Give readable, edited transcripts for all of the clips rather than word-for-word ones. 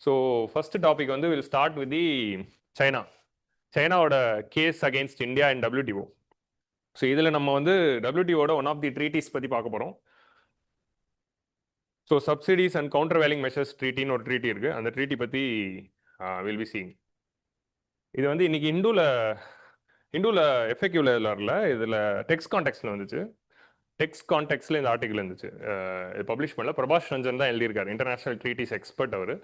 So first topic வந்து will start with the China. சைனாவோட case against India and WTO. So இதில் நம்ம வந்து WTOட ஒன் ஆஃப் தி ட்ரீட்டிஸ் பற்றி பார்க்க போகிறோம். So subsidies and countervailing measures ட்ரீட்டின்னு ஒரு ட்ரீட்டி இருக்குது. அந்த ட்ரீட்டி பற்றி வில் பி சீயிங். இது வந்து இன்னைக்கு இந்துல எஃப்எக்யூவில் வரல, இதில் டெக்ஸ்ட் கான்டெக்ட்ல வந்துச்சு. டெக்ஸ்ட் கான்டெக்ட்ல இந்த ஆர்டிகல் இருந்துச்சு. பப்ளிஷ் பண்ணல. பிரபாஷ் ரஞ்சன் தான் எழுதியிருக்காரு, இன்டர்நேஷனல் ட்ரீட்டிஸ் எக்ஸ்பர்ட் அவர்.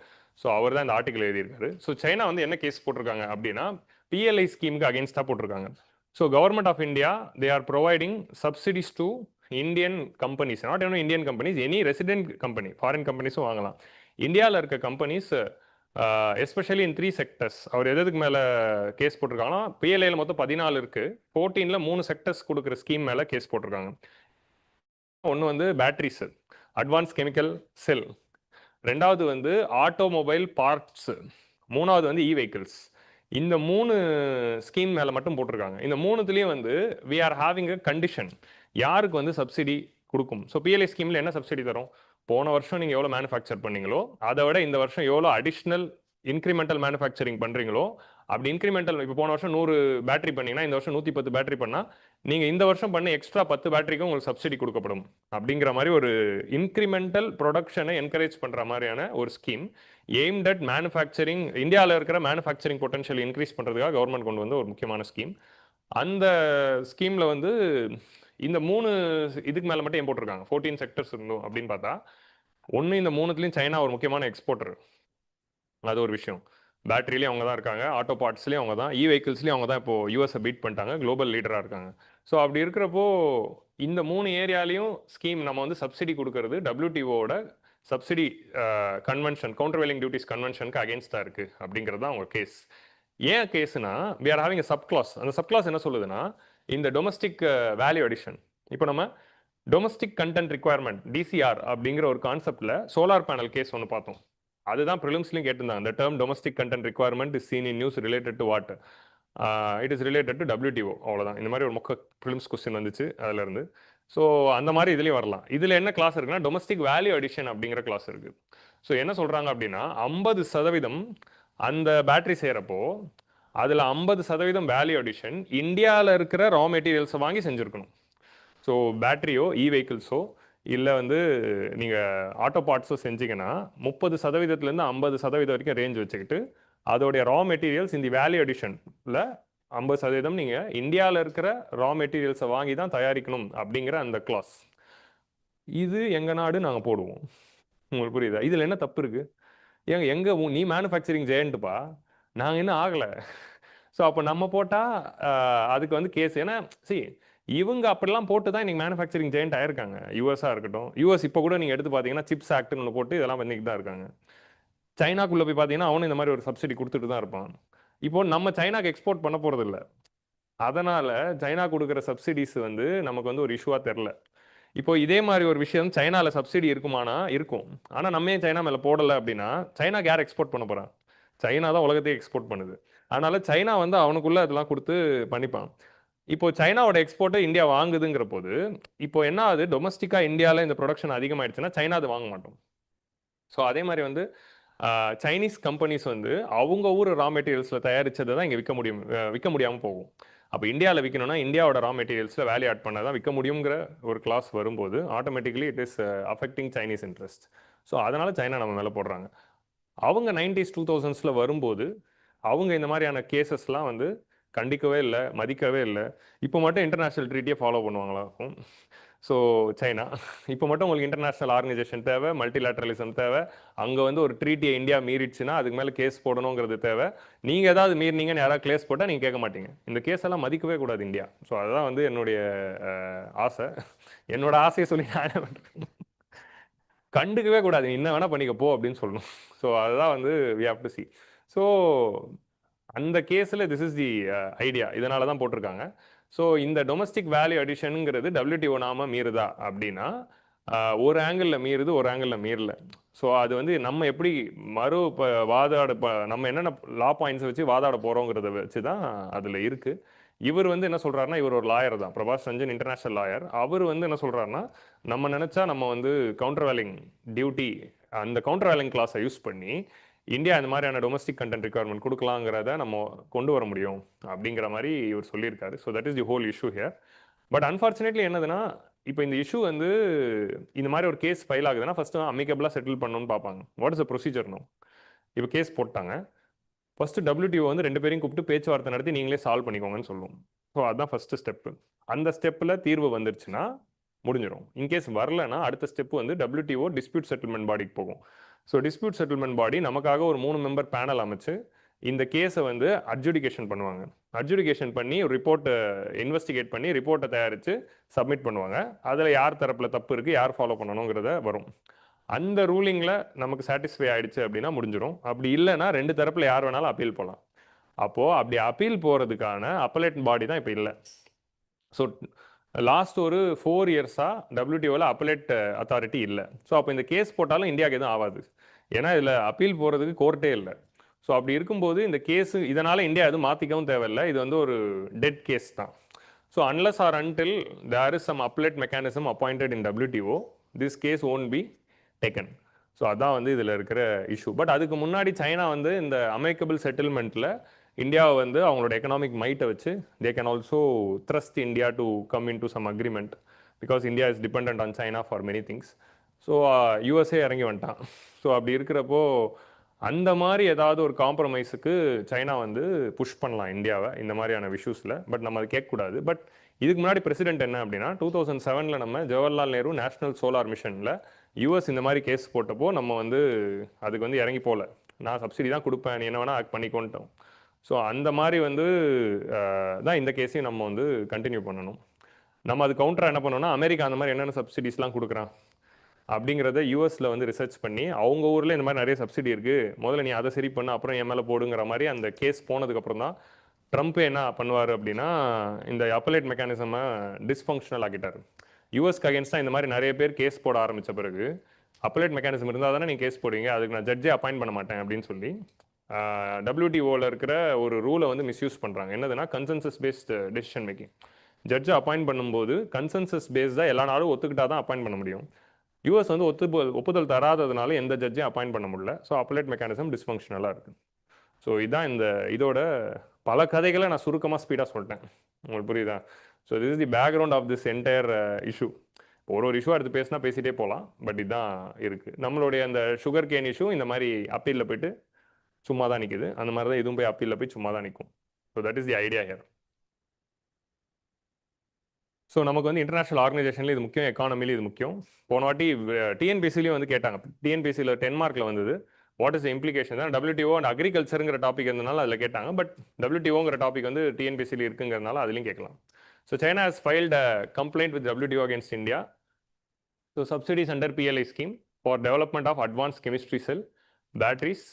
ஸோ அவர் தான் இந்த ஆர்டிகல் எழுதியிருக்காரு. ஸோ சைனா வந்து என்ன கேஸ் போட்டிருக்காங்க அப்படின்னா, PLI ஸ்கீமுக்கு அகேன்ஸ்டாக போட்டிருக்காங்க. So government of India they are providing subsidies to Indian companies, not only Indian companies, any resident company, foreign கம்பெனிஸும் வாங்கலாம். இந்தியாவில் இருக்க கம்பெனிஸ் எஸ்பெஷலி இன் 3 செக்டர்ஸ். அவர் எதுக்கு மேலே கேஸ் போட்டிருக்காங்கன்னா, PLIயில் மொத்தம் 14 இருக்குது, 14ல் 3 செக்டர்ஸ் கொடுக்குற ஸ்கீம் மேலே கேஸ் போட்டிருக்காங்க. ஒன்று வந்து battery cell, advance chemical cell. ரெண்டாவது வந்து ஆட்டோமொபைல் பார்ட்ஸ். மூணாவது வந்து வெஹிக்கிள்ஸ். இந்த 3 ஸ்கீம் மேலே மட்டும் போட்டிருக்காங்க. இந்த 3துலேயும் வந்து we are having a condition, யாருக்கு வந்து சப்சிடி கொடுக்கும். ஸோ PLI ஸ்கீமில் என்ன சப்சிடி தரும்? போன வருஷம் நீங்கள் எவ்வளோ மேனுஃபேக்சர் பண்ணீங்களோ அதை விட இந்த வருஷம் எவ்வளோ அடிஷ்னல் இன்க்ரிமெண்டல் மேனுஃபேக்சரிங் பண்ணுறீங்களோ, அப்படி இன்க்ரிமெண்டல் இப்போ போன வருஷம் 100 பேட்டரி பண்ணீங்கன்னா இந்த வருஷம் 110 பேட்டரி பண்ணால் நீங்கள் இந்த வருஷம் பண்ண எக்ஸ்ட்ரா 10 பேட்டரிக்கும் உங்களுக்கு சப்சிடி கொடுக்கப்படும். அப்படிங்கிற மாதிரி ஒரு இன்க்ரிமெண்டல் ப்ரொடக்ஷனை என்கரேஜ் பண்ணுற மாதிரியான ஒரு ஸ்கீம் எய்ம்ட் அட் மேனுஃபேக்சரிங். இந்தியாவில் இருக்கிற மேனுஃபேக்சரிங் பொட்டன்ஷியல் இன்க்ரீஸ் பண்ணுறதுக்காக கவர்மெண்ட் கொண்டு வந்து ஒரு முக்கியமான ஸ்கீம். அந்த ஸ்கீமில் வந்து இந்த 3 இதுக்கு மேலே மட்டும் ஏன் போட்டிருக்காங்க? 14 செக்டர்ஸ் இருந்தோம் அப்படின்னு பார்த்தா, ஒன்று இந்த 3துலேயும் சைனா ஒரு முக்கியமான எக்ஸ்போர்ட்டர். அது ஒரு விஷயம். பேட்டரிலையும் அவங்க தான் இருக்காங்க, ஆட்டோ பார்ட்ஸ்லேயும் அவங்க தான், வெஹிக்கிள்ஸ்லேயும் அவங்க தான் இப்போ US பீட் பண்ணிட்டாங்க, குளோபல் லீடராக இருக்காங்க. ஸோ அப்படி இருக்கிறப்போ இந்த 3 ஏரியாலையும் ஸ்கீம் நம்ம வந்து சப்சிடி கொடுக்கறது WTOட subsidy convention, countervailing duties கன்வென்ஷனுக்கு அகேன்ஸ்டாக இருக்குது அப்படிங்கிறது தான் அவங்க கேஸ். ஏன் கேஸ்னா, we are having sub clause. அந்த சப் கிளாஸ் என்ன சொல்லுதுன்னா, இந்த டொமஸ்டிக் வேல்யூ அடிஷன். இப்போ நம்ம டொமஸ்டிக் கண்டென்ட் ரிக்வயர்மெண்ட் DCR அப்படிங்கிற ஒரு கான்செப்ட்ல சோலார் பேனல் கேஸ் ஒன்று பார்த்தோம். அதுதான் ப்ரிலிம்ஸ்லையும் கேட்டிருந்தாங்க. இந்த term domestic content requirement is scene in news related to what? It is related to WTO. அவ்வளோதான். இந்த மாதிரி ஒரு ப்ரிலிம்ஸ் கொஸ்டின் வந்துச்சு அதுலேருந்து. ஸோ அந்த மாதிரி இதுலேயும் வரலாம். இதில் என்ன கிளாஸ் இருக்குன்னா, டொமஸ்டிக் வேல்யூ அடிஷன் அப்படிங்கிற கிளாஸ் இருக்குது. ஸோ என்ன சொல்கிறாங்க அப்படின்னா, 50% அந்த பேட்டரி செய்கிறப்போ அதில் 50% வேல்யூ அடிஷன் இந்தியாவில் இருக்கிற ரா மெட்டீரியல்ஸை வாங்கி செஞ்சுருக்கணும். ஸோ பேட்டரியோ வெஹிக்கிள்ஸோ இல்லை வந்து நீங்கள் ஆட்டோ பார்ட்ஸோ செஞ்சீங்கன்னா 30%லேருந்து 50% வரைக்கும் ரேஞ்ச் வச்சுக்கிட்டு அதோடைய ரா மெட்டீரியல்ஸ் இந்த வேல்யூ அடிஷனில் 50% நீங்கள் இந்தியாவில் இருக்கிற ரா மெட்டீரியல்ஸை வாங்கி தான் தயாரிக்கணும் அப்படிங்கிற அந்த கிளாஸ். இது எங்கள் நாடு, நாங்கள் போடுவோம். உங்களுக்கு புரியுதா? இதில் என்ன தப்பு இருக்குது? எங்கே நீ மேனுஃபேக்சரிங் ஜெயண்ட்டுப்பா, நாங்கள் இன்னும் ஆகலை. ஸோ அப்போ நம்ம போட்டால் அதுக்கு வந்து கேஸ். ஏன்னா இவங்க அப்படிலாம் போட்டு தான் இன்னைக்கு மேனுஃபேக்சரிங் ஜெயண்ட் ஆயிருக்காங்க. யூஎஸ்ஸாக இருக்கட்டும், யூஎஸ் இப்போ கூட நீங்கள் எடுத்து பார்த்தீங்கன்னா சிப்ஸ் ஆக்ட்னு ஒன்று போட்டு இதெல்லாம் பண்ணிட்டு தான் இருக்காங்க. சைனாக்குள்ளே போய் பார்த்தீங்கன்னா அவனும் இந்த மாதிரி ஒரு சப்சிடி கொடுத்துட்டு தான் இருப்பான். இப்போ நம்ம சைனாக்கு எக்ஸ்போர்ட் பண்ண போகிறது இல்லை, அதனால் சைனா கொடுக்குற சப்சிடிஸ் வந்து நமக்கு வந்து ஒரு இஷ்யூவாக தெரில. இப்போ இதே மாதிரி ஒரு விஷயம் சைனாவில் சப்சிடி இருக்குமானா இருக்கும். ஆனால் நம்ம ஏன் சைனா மேலே போடலை அப்படின்னா, சைனாக்கு யார் எக்ஸ்போர்ட் பண்ண போகிறான்? சைனா தான் உலகத்தையே எக்ஸ்போர்ட் பண்ணுது. அதனால சைனா வந்து அவனுக்குள்ளே அதெல்லாம் கொடுத்து பண்ணிப்பான். இப்போ சைனாவோட எக்ஸ்போர்ட்டை இந்தியா வாங்குதுங்கிற போது இப்போ என்ன ஆகுது? டொமஸ்டிக்காக இந்தியாவில் இந்த ப்ரொடக்ஷன் அதிகமாகிடுச்சுன்னா சைனா அதை வாங்க மாட்டோம். ஸோ அதே மாதிரி வந்து சைனீஸ் கம்பெனிஸ் வந்து அவங்க ஊர் ரா மெட்டீரியல்ஸில் தயாரித்ததை தான் இங்கே விற்க முடியாமல் போகும். அப்போ இந்தியாவில் விற்கணும்னா இந்தியாவோட ரா மெட்டீரியல்ஸில் வேல்யூ ஆட் பண்ணால் தான் விற்க முடியுங்கிற ஒரு கிளாஸ் வரும்போது automatically it is affecting Chinese interest. So அதனால் சைனா நம்ம மேலே போடுறாங்க. அவங்க 90s 2000s வரும்போது அவங்க இந்த மாதிரியான கேசஸ்லாம் வந்து கண்டிக்கவே இல்லை, மதிக்கவே இல்லை. இப்போ மட்டும் இன்டர்நேஷ்னல் ட்ரீட்டியை ஃபாலோ பண்ணுவாங்களாக்கும். ஸோ சைனா இப்போ மட்டும் உங்களுக்கு இன்டர்நேஷ்னல் ஆர்கனைசேஷன் தேவை, மல்டிலேட்ரலிசம் தேவை. அங்கே வந்து ஒரு ட்ரீட்டியை இந்தியா மீறிடுச்சுன்னா அதுக்கு மேலே கேஸ் போடணுங்கிறது தேவை. நீங்கள் ஏதாவது மீறினீங்கன்னு யாராவது கேஸ் போட்டால் நீங்கள் கேட்க மாட்டீங்க. இந்த கேஸ் எல்லாம் மதிக்கவே கூடாது இந்தியா. ஸோ அதுதான் வந்து என்னுடைய ஆசை. என்னோட ஆசையை சொல்லி நான் கண்டுக்கவே கூடாது, என்ன வேணால் பண்ணிக்க போ அப்படின்னு சொல்லணும். ஸோ அதுதான் வந்து we have to see. So அந்த கேஸில் திஸ் இஸ் தி ஐடியா, இதனால தான் போட்டிருக்காங்க. ஸோ இந்த டொமஸ்டிக் வேல்யூ அடிஷனுங்கிறது WTO நாம மீறுதா அப்படின்னா, ஒரு ஆங்கிளில் மீறுது, ஒரு ஆங்கிளில் மீறல. ஸோ அது வந்து நம்ம எப்படி நம்ம என்னென்ன லா பாயிண்ட்ஸை வச்சு வாதாட போகிறோங்கிறத வச்சு தான் அதில் இருக்குது. இவர் வந்து என்ன சொல்கிறாருன்னா, இவர் ஒரு லாயர் தான், பிரபாஷ் ரஞ்சன், இன்டர்நேஷ்னல் லாயர். அவர் வந்து என்ன சொல்கிறாருன்னா, நம்ம நினச்சா நம்ம வந்து கவுண்டர் வேலிங் டியூட்டி, அந்த கவுண்டர் வேலிங் கிளாஸை யூஸ் பண்ணி இந்தியா இந்த மாதிரியான டொமஸ்டிக் கண்டென்ட் ரெக்குவயர்மெண்ட் கொடுக்கலாங்கிறத நம்ம கொண்டு வர முடியும் அப்படிங்கிற மாதிரி இவர் சொல்லியிருக்காரு. So that is the whole issue here. But unfortunately என்னதுன்னா, இப்போ இந்த இஷ்யூ வந்து இந்த மாதிரி ஒரு கேஸ் ஃபைல் ஆகுதுன்னா ஃபர்ஸ்ட் அமிகபிளாக செட்டில் பண்ணணும்னு பார்ப்பாங்க. What is the procedure no? இப்போ கேஸ் போட்டாங்க, ஃபர்ஸ்ட் WTO வந்து 2 பேரையும் கூப்பிட்டு பேச்சுவார்த்தை நடத்தி நீங்களே சால்வ் பண்ணிக்கோங்கன்னு சொல்லுவோம். ஸோ அதுதான் ஃபர்ஸ்ட் ஸ்டெப்பு. அந்த ஸ்டெப்பில் தீர்வு வந்துருச்சுன்னா முடிஞ்சிடும். இன்கேஸ் வரலன்னா அடுத்த ஸ்டெப் வந்து WTO டிஸ்பியூட் செட்டில்மெண்ட் பாடிக்கு போகும். ஸோ டிஸ்பியூட் செட்டில்மெண்ட் பாடி நமக்காக ஒரு 3 மெம்பர் பேனல் அமைச்சு இந்த கேஸை வந்து அட்ஜுடிகேஷன் பண்ணுவாங்க. அட்ஜுடிகேஷன் பண்ணி ஒரு ரிப்போர்ட்டை இன்வெஸ்டிகேட் பண்ணி ரிப்போர்ட்டை தயாரித்து சப்மிட் பண்ணுவாங்க. அதில் யார் தரப்பில் தப்பு இருக்குது, யார் ஃபாலோ பண்ணணுங்கிறத வரும். அந்த ரூலிங்கில் நமக்கு சாட்டிஸ்ஃபை ஆயிடுச்சு அப்படின்னா முடிஞ்சிடும். அப்படி இல்லைன்னா 2 தரப்பில் யார் வேணாலும் அப்பீல் போகலாம். அப்போது அப்படி அப்பீல் போகிறதுக்கான அப்பலேட் பாடி தான் இப்போ இல்லை. ஸோ லாஸ்ட் ஒரு 4 இயர்ஸாக WTOவில் அப்பலேட் அத்தாரிட்டி இல்லை. ஸோ அப்போ இந்த கேஸ் போட்டாலும் இந்தியாவுக்கு எதுவும் ஆகாது. ஏன்னா இதில் அப்பீல் போகிறதுக்கு கோர்ட்டே இல்லை. ஸோ அப்படி இருக்கும்போது இந்த கேஸு இதனால் இந்தியா எதுவும் மாற்றிக்கவும் தேவையில்லை. இது வந்து ஒரு டெட் கேஸ் தான். So unless or until there is some appellate mechanism appointed in WTO, this case won't be taken. So அதான் வந்து இதில் இருக்கிற இஷ்யூ. பட் அதுக்கு முன்னாடி சைனா வந்து இந்த அமைக்கபிள் செட்டில்மெண்ட்டில் இந்தியாவை வந்து அவங்களோட எக்கனாமிக் மைட்டை வச்சு they can also thrust India to come into some agreement, because India is depend on China for many things. So USA இறங்கி வந்துட்டான். ஸோ அப்படி இருக்கிறப்போ அந்த மாதிரி ஏதாவது ஒரு காம்ப்ரமைஸுக்கு சைனா வந்து புஷ் பண்ணலாம் இந்தியாவை இந்த மாதிரியான இஷ்யூஸில். பட் நம்ம அதை கேட்கக்கூடாது. பட் இதுக்கு முன்னாடி பிரசிடென்ட் என்ன அப்படின்னா 2007 நம்ம ஜவஹர்லால் நேரு நேஷனல் சோலார் மிஷனில் US இந்த மாதிரி கேஸ் போட்டப்போ நம்ம வந்து அதுக்கு வந்து இறங்கி போகல. நான் சப்சிடி தான் கொடுப்பேன், நீ என்ன வேணால் ஆக்ட் பண்ணிக்கொண்டோம். ஸோ அந்த மாதிரி வந்து தான் இந்த கேஸையும் நம்ம வந்து கண்டினியூ பண்ணணும். நம்ம அது கவுண்டராக என்ன பண்ணோம்னா, அமெரிக்கா அந்த மாதிரி என்னென்ன சப்சிடிஸ்லாம் கொடுக்குறான் அப்படிங்கிறத யூஎஸில் வந்து ரிசர்ச் பண்ணி அவங்க ஊரில் இந்த மாதிரி நிறைய சப்சிடி இருக்குது, முதல்ல நீ அதை சரி பண்ண அப்புறம் என் மேலே போடுங்கிற மாதிரி அந்த கேஸ் போனதுக்கப்புறம் தான் ட்ரம்ப் என்ன பண்ணுவார் அப்படின்னா இந்த அப்பலேட் மெக்கானிசமை டிஸ்ஃபங்க்ஷனல் ஆக்கிட்டார். யூஎஸ்க்கு அகேன்ஸ்டாக இந்த மாதிரி நிறைய பேர் கேஸ் போட ஆரம்பித்த பிறகு அப்பலேட் மெக்கானிசம் இருந்தால் தானே நீங்கள் கேஸ் போடுவீங்க, அதுக்கு நான் ஜட்ஜே அப்பாயிண்ட் பண்ண மாட்டேன் அப்படின்னு சொல்லி WTOவில் இருக்கிற ஒரு ரூலை வந்து மிஸ்யூஸ் பண்ணுறாங்க. என்னதுன்னா கன்சென்சஸ் பேஸ்டு டெசிஷன் மேக்கிங். ஜட்ஜை அப்பாயிண்ட் பண்ணும்போது கன்சென்சஸ் பேஸ்டாக எல்லா நாளும் ஒத்துக்கிட்டா தான் அப்பாயிண்ட் பண்ண முடியும். US வந்து ஒப்புதல் தராததுனால எந்த ஜட்ஜையும் அப்பாயிண்ட் பண்ண முடியல. ஸோ அப்பலேட் மெக்கானிசம் டிஸ்ஃபங்க்ஷனலாக இருக்குது. ஸோ இதுதான் இதோட பல கதைகளை நான் சுருக்கமாக ஸ்பீடாக சொல்லிட்டேன். உங்களுக்கு புரியுதா? So this is the background of this entire issue. ஒரு இஷ்யூ எடுத்து பேசினா பேசிகிட்டே போகலாம். பட் இதுதான் இருக்குது. நம்மளுடைய அந்த சுகர் கேன் இஷ்யூ இந்த மாதிரி அப்பீலில் போயிட்டு சும்மா தான் நிற்குது. அந்த மாதிரி தான் இதுவும் போய் அப்பீலில் போய் சும்மா தான் நிற்கும். So that is the idea here. So நமக்கு வந்து இன்டர்நேஷனல் ஆர்கனைசேஷனில் இது முக்கியம், எக்கானமியில் இது முக்கியம். போன வாட்டி TNPSCலையும் வந்து கேட்டாங்க. TNPSCயில் 10 மார்க்கில் வந்தது. வாட் இஸ் இம்ப்ளிகேஷன் தான் WTO அண்ட் அக்ரிகல்ச்சருங்கிற டாபிக் இருந்தனால அதில் கேட்டாங்க. பட் WTOங்கிற டாபிக் வந்து TNPSCயில் இருக்குங்கிறதுனால அதுலையும் கேட்கலாம். So China has filed a complaint with WTO against India. So subsidies under PLI scheme for development of advance chemistry cell, batteries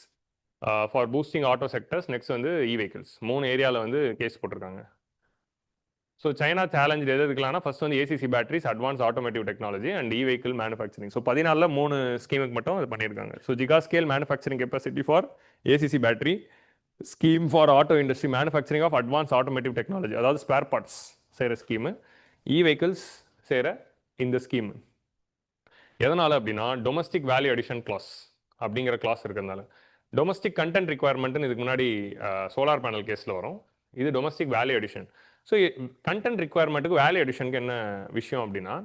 for boosting auto sectors, next வந்து vehicles. 3 ஏரியாவில் வந்து கேஸ் போட்டிருக்காங்க. So China challenge எது இருக்குலாம்னா first வந்து ACC batteries, advance automotive technology and vehicle manufacturing. So 14 3 ஸ்கீமுக்கு மட்டும் அது பண்ணியிருக்காங்க. So giga scale manufacturing capacity for ACC battery, scheme for auto industry manufacturing of advance automotive technology, அதாவது spare parts செய்கிற scheme, vehicles செய்கிற இந்த scheme. எதனால் அப்படின்னா டொமஸ்டிக் வேல்யூ அடிஷன் கிளாஸ் அப்படிங்கிற கிளாஸ் இருக்கிறதுனால. டொமஸ்டிக் கண்டென்ட் ரிக்வயர்மெண்ட்னு இதுக்கு முன்னாடி சோலார் பேனல் கேஸில் வரும். இது domestic value addition. So content ரிக்வயர்மெண்ட்டுக்கு வேல்யூ அடிஷனுக்கு என்ன விஷயம் அப்படின்னா,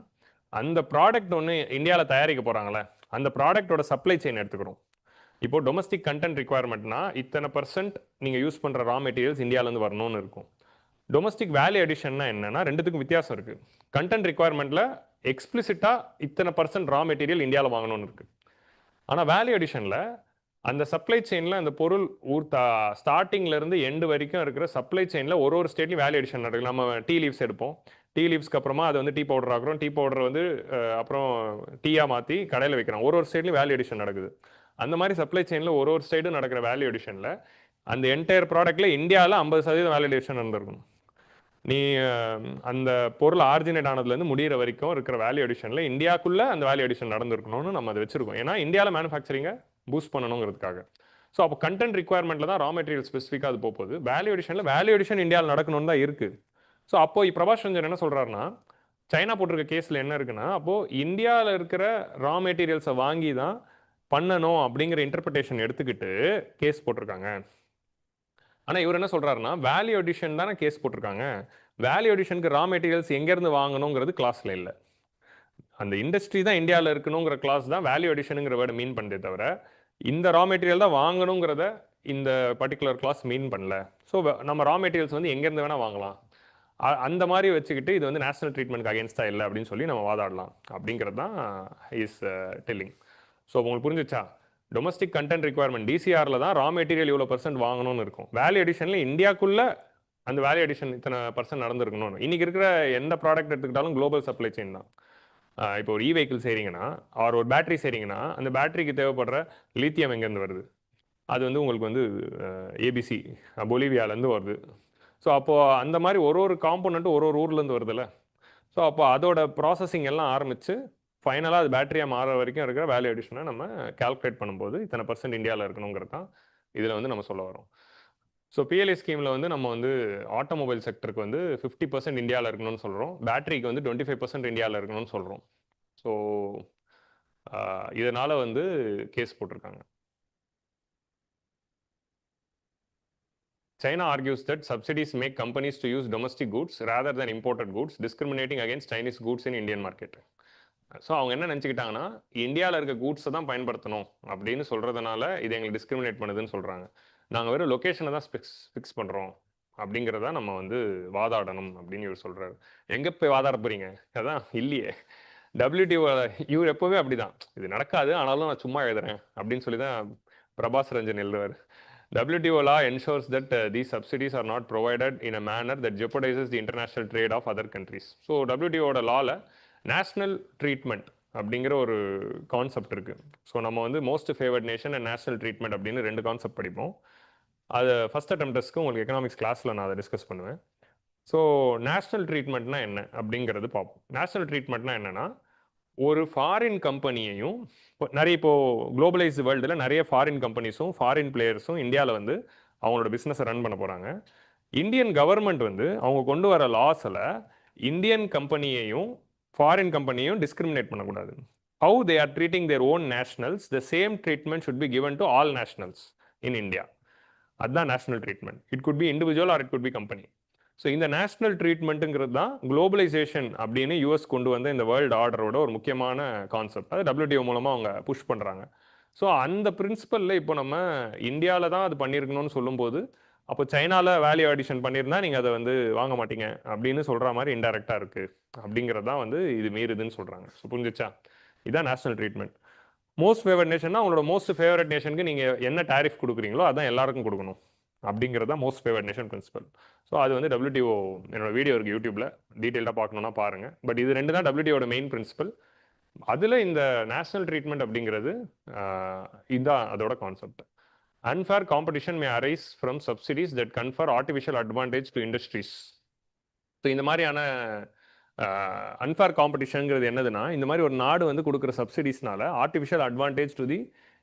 அந்த ப்ராடக்ட் ஒன்று இந்தியாவில் தயாரிக்க போகிறாங்களே அந்த ப்ராடக்டோட சப்ளை செயின் எடுத்துக்கிறோம். இப்போ டொமஸ்டிக் கண்டென்ட் ரிக்வயர்மெண்ட்னா இத்தனை % நீங்கள் யூஸ் பண்ணுற ரா மெட்டீரியல்ஸ் இந்தியாவிலேருந்து வரணும்னு இருக்கும். டொமஸ்டிக் வேல்யூ அடிஷன்னா என்னன்னா ரெண்டுத்துக்கும் வித்தியாசம் இருக்குது. கண்டென்ட் ரிக்வயர்மெண்ட்டில் எக்ஸ்பிளிசிட்டாக இத்தனை % ரா மெட்டீரியல் இந்தியாவில் வாங்கணும்னு இருக்குது. ஆனால் வேல்யூ அடிஷனில் அந்த சப்ளை செயினில் அந்த பொருள் ஸ்டார்டிங்லேருந்து எண்டு வரைக்கும் இருக்கிற சப்ளை செயினில் ஒரு ஸ்டேட்லையும் வேல்யூ அடிஷன் நடக்குது. நம்ம டீ லீவ்ஸ் எடுப்போம். டீ லீவ்ஸ்க்கு அப்புறமா அது வந்து டீ பவுடர் ஆகிறோம். டீ பவுடர் வந்து அப்புறம் டீயாக மாற்றி கடையில் வைக்கிறோம். ஒரு ஸ்டேட்லையும் வேல்யூ அடிஷன் நடக்குது. அந்த மாதிரி சப்ளை செயினில் ஒரு ஸ்டேட்டும் நடக்கிற வேல்யூ அடிஷனில் அந்த என்டையர் ப்ராடக்ட்டில் இந்தியாவில் 50% வேல்யூ அடிஷன் நடந்திருக்கும். நீ அந்த பொருள் ஆரிஜினேட் ஆனதுலேருந்து முடிகிற வரைக்கும் இருக்கிற வேல்யூ அடிஷனில் இந்தியாவுக்குள்ளே அந்த வேல்யூ அடிஷன் நடந்திருக்கணும்னு நம்ம அதை வச்சுருக்கோம். ஏன்னா இந்தியாவில் மேனுஃபேக்சரிங்கை பூஸ்ட் பண்ணணுங்கிறதுக்காக. ஸோ அப்போ கண்டென்ட் ரிக்வயர்மெண்ட்டில் தான் ரா மெட்டீரியல் ஸ்பெசிஃபிக்காக அது போகுது. வேல்யூ அடிஷன் இந்தியாவில் நடக்கணும்னு தான் இருக்குது. ஸோ அப்போ பிரபாஸ் சந்திரன் என்ன சொல்கிறாருன்னா, சைனா போட்டிருக்க கேஸில் என்ன இருக்குன்னா, அப்போது இந்தியாவில் இருக்கிற ரா மெட்டீரியல்ஸை வாங்கி தான் பண்ணணும் அப்படிங்கிற இன்டர்பிரிட்டேஷன் எடுத்துக்கிட்டு கேஸ் போட்டிருக்காங்க. ஆனால் இவர் என்ன சொல்கிறாருன்னா, வேல்யூ அடிஷன் தானே கேஸ் போட்டிருக்காங்க, வேல்யூ அடிஷனுக்கு ரா மெட்டீரியல்ஸ் எங்கேருந்து வாங்கணுங்கிறது கிளாஸில் இல்லை. அந்த இண்டஸ்ட்ரி தான் இந்தியாவில் இருக்கணுங்கிற கிளாஸ் தான் வேல்யூ அடிஷனுங்கிற வேர்டு மீன் பண்ணுறதே தவிர, இந்த ரா மெட்டீரியல் தான் வாங்கணுங்கிறத இந்த பர்டிகுலர் கிளாஸ் மீன் பண்ணல. ஸோ நம்ம ரா மெட்டீரியல்ஸ் வந்து எங்கேருந்து வேணால் வாங்கலாம், அந்த மாதிரி வச்சுக்கிட்டு இது வந்து நேஷனல் ட்ரீட்மெண்ட்க்கு அகேன்ஸ்டாக இல்லை அப்படின்னு சொல்லி நம்ம வாதாடலாம் அப்படிங்கிறது தான் இஸ் டெல்லிங். ஸோ உங்களுக்கு புரிஞ்சிச்சா? டொமஸ்டிக் கண்டென்ட் ரிக்வயர்மெண்ட் டிசிஆரில் தான் ரா மெட்டீரியல் இவ்வளோ பர்சன்ட் வாங்கணும்னு இருக்கும். வேல்யூ அடிஷனில் இந்தியாவுக்குள்ளே அந்த வேல்யூ அடிஷன் இத்தனை பர்சன்ட் நடந்திருக்கணும்னு. இன்றைக்கி இருக்கிற எந்த ப்ராடக்ட் எடுத்துக்கிட்டாலும் குளோபல் சப்ளை செயின் தான். இப்போ ஒரு வெஹிக்கிள் செய்கிறீங்கன்னா, ஒரு பேட்டரி செய்கிறீங்கன்னா, அந்த பேட்டரிக்கு தேவைப்படுற லித்தியம் எங்கேருந்து வருது? அது வந்து உங்களுக்கு வந்து ஏபிசி பொலிவியாலேருந்து வருது. ஸோ அப்போது அந்த மாதிரி ஒரு காம்போனண்ட்டும் ஒரு ஊர்லேருந்து வருதுல்ல. ஸோ அப்போ அதோட ப்ராசஸிங் எல்லாம் ஆரம்பித்து ஃபைனலாக அது பேட்டரியாக மாற வரைக்கும் இருக்கிற வேல்யூ அடிஷனை நம்ம கால்குலேட் பண்ணும்போது இத்தனை பர்சன்ட் இந்தியாவில் இருக்கணுங்கிறது தான் இதில் வந்து நம்ம சொல்ல வரோம். ஸோ பிஎல்ஐ ஸ்கீமில் வந்து நம்ம வந்து ஆட்டோமொபைல் செக்டருக்கு வந்து 50% இந்தியாவில் இருக்கணும்னு சொல்கிறோம், பேட்டரிக்கு வந்து 25% இந்தியாவில் இருக்கணும்னு சொல்கிறோம். ஸோ இதனால் வந்து கேஸ் போட்டிருக்காங்க. China argues that subsidies make companies to use domestic goods rather than imported goods, discriminating against Chinese goods in Indian market. So அவங்க என்ன நினச்சிக்கிட்டாங்கன்னா, இந்தியாவில் இருக்க கூட்ஸை தான் பயன்படுத்தணும் அப்படின்னு சொல்கிறதுனால இது எங்களுக்கு டிஸ்கிரிமினேட் பண்ணுதுன்னு சொல்கிறாங்க. நாங்கள் வெறும் லொக்கேஷனை தான் ஃபிக்ஸ் பண்ணுறோம் அப்படிங்கிறத நம்ம வந்து வாதாடணும் அப்படின்னு இவர் சொல்கிறாரு. எங்கே போய் வாதாட போகிறீங்க? அதான் இல்லையே. WTO இவர் எப்போவே அப்படி தான், இது நடக்காது ஆனாலும் நான் சும்மா எழுதுறேன் அப்படின்னு சொல்லி தான் பிரபாஸ் ரஞ்சன் எழுதுவார். WTO law ensures that these subsidies are not provided in a manner that jeopardizes the international trade of other countries. So WTO lawல நேஷ்னல் ட்ரீட்மெண்ட் அப்படிங்கிற ஒரு கான்செப்ட் இருக்குது. ஸோ நம்ம வந்து most favoured nation and national treatment அப்படின்னு 2 concept படிப்போம். அது first அட்டெம்ப்டஸ்க்கு உங்களுக்கு எக்கனாமிக்ஸ் கிளாஸில் நான் அதை டிஸ்கஸ் பண்ணுவேன். ஸோ நேஷ்னல் ட்ரீட்மெண்ட்னா என்ன அப்படிங்கிறது பார்ப்போம். நேஷ்னல் ட்ரீட்மெண்ட்னா என்னென்னா, ஒரு ஃபாரின் கம்பெனியையும் நிறைய இப்போது குளோபலைஸ்டு வேர்ல்டில் நிறைய ஃபாரின் கம்பெனிஸும் ஃபாரின் பிளேயர்ஸும் இந்தியாவில் வந்து அவங்களோட பிஸ்னஸை ரன் பண்ண போகிறாங்க. இந்தியன் கவர்மெண்ட் வந்து அவங்க கொண்டு வர லாஸில் இந்தியன் கம்பெனியையும் ஃபாரின் கம்பெனியும் டிஸ்கிரிமினேட் பண்ணக்கூடாது. How they are treating their own nationals, the same treatment should be given to all nationals in India. அதுதான் national treatment. It could be individual or it could be company. So இந்த national ட்ரீட்மெண்ட்டுங்கிறது தான் globalisation அப்படின்னு US கொண்டு வந்த இந்த world ஆர்டரோட ஒரு முக்கியமான கான்செப்ட். அது WTO மூலமாக அவங்க புஷ் பண்ணுறாங்க. ஸோ அந்த பிரின்சிபலில் இப்போ நம்ம இந்தியாவில் தான் அது பண்ணியிருக்கணும்னு சொல்லும்போது, அப்போ சைனாவில் வேல்யூ அடிஷன் பண்ணியிருந்தா நீங்கள் அதை வந்து வாங்க மாட்டீங்க அப்படின்னு சொல்கிற மாதிரி இன்டெரக்டாக இருக்குது அப்படிங்கிறது தான் வந்து இது மீறுதுன்னு சொல்கிறாங்க. ஸோ புரிஞ்சிச்சா? இதுதான் நேஷனல் ட்ரீட்மெண்ட். மோஸ்ட் ஃபேவரட் நேஷன்னா உங்களோட மோஸ்ட் ஃபேவரட் நேஷனுக்கு நீங்கள் என்ன டேரிஃப் கொடுக்குறீங்களோ அதான் எல்லாருக்கும் கொடுக்கணும் அப்படிங்கிறது தான் most favoured nation principle. So அது வந்து WTO என்னோட வீடியோ இருக்குது யூடியூப்பில், டீட்டெயிலாக பார்க்கணுன்னா பாருங்கள். பட் இது 2 தான் WTOட மெயின் பிரின்சிபல். அதில் இந்த நேஷனல் ட்ரீட்மெண்ட் அப்படிங்கிறது இதுதான் அதோட concept. Unfair competition may arise from subsidies that confer artificial advantage to industries. So இந்த மாதிரியான அன்ஃபேர் காம்படிஷனுங்கிறது என்னதுன்னா, இந்த மாதிரி ஒரு நாடு வந்து கொடுக்குற சப்சிடிஸ்னால artificial advantage to the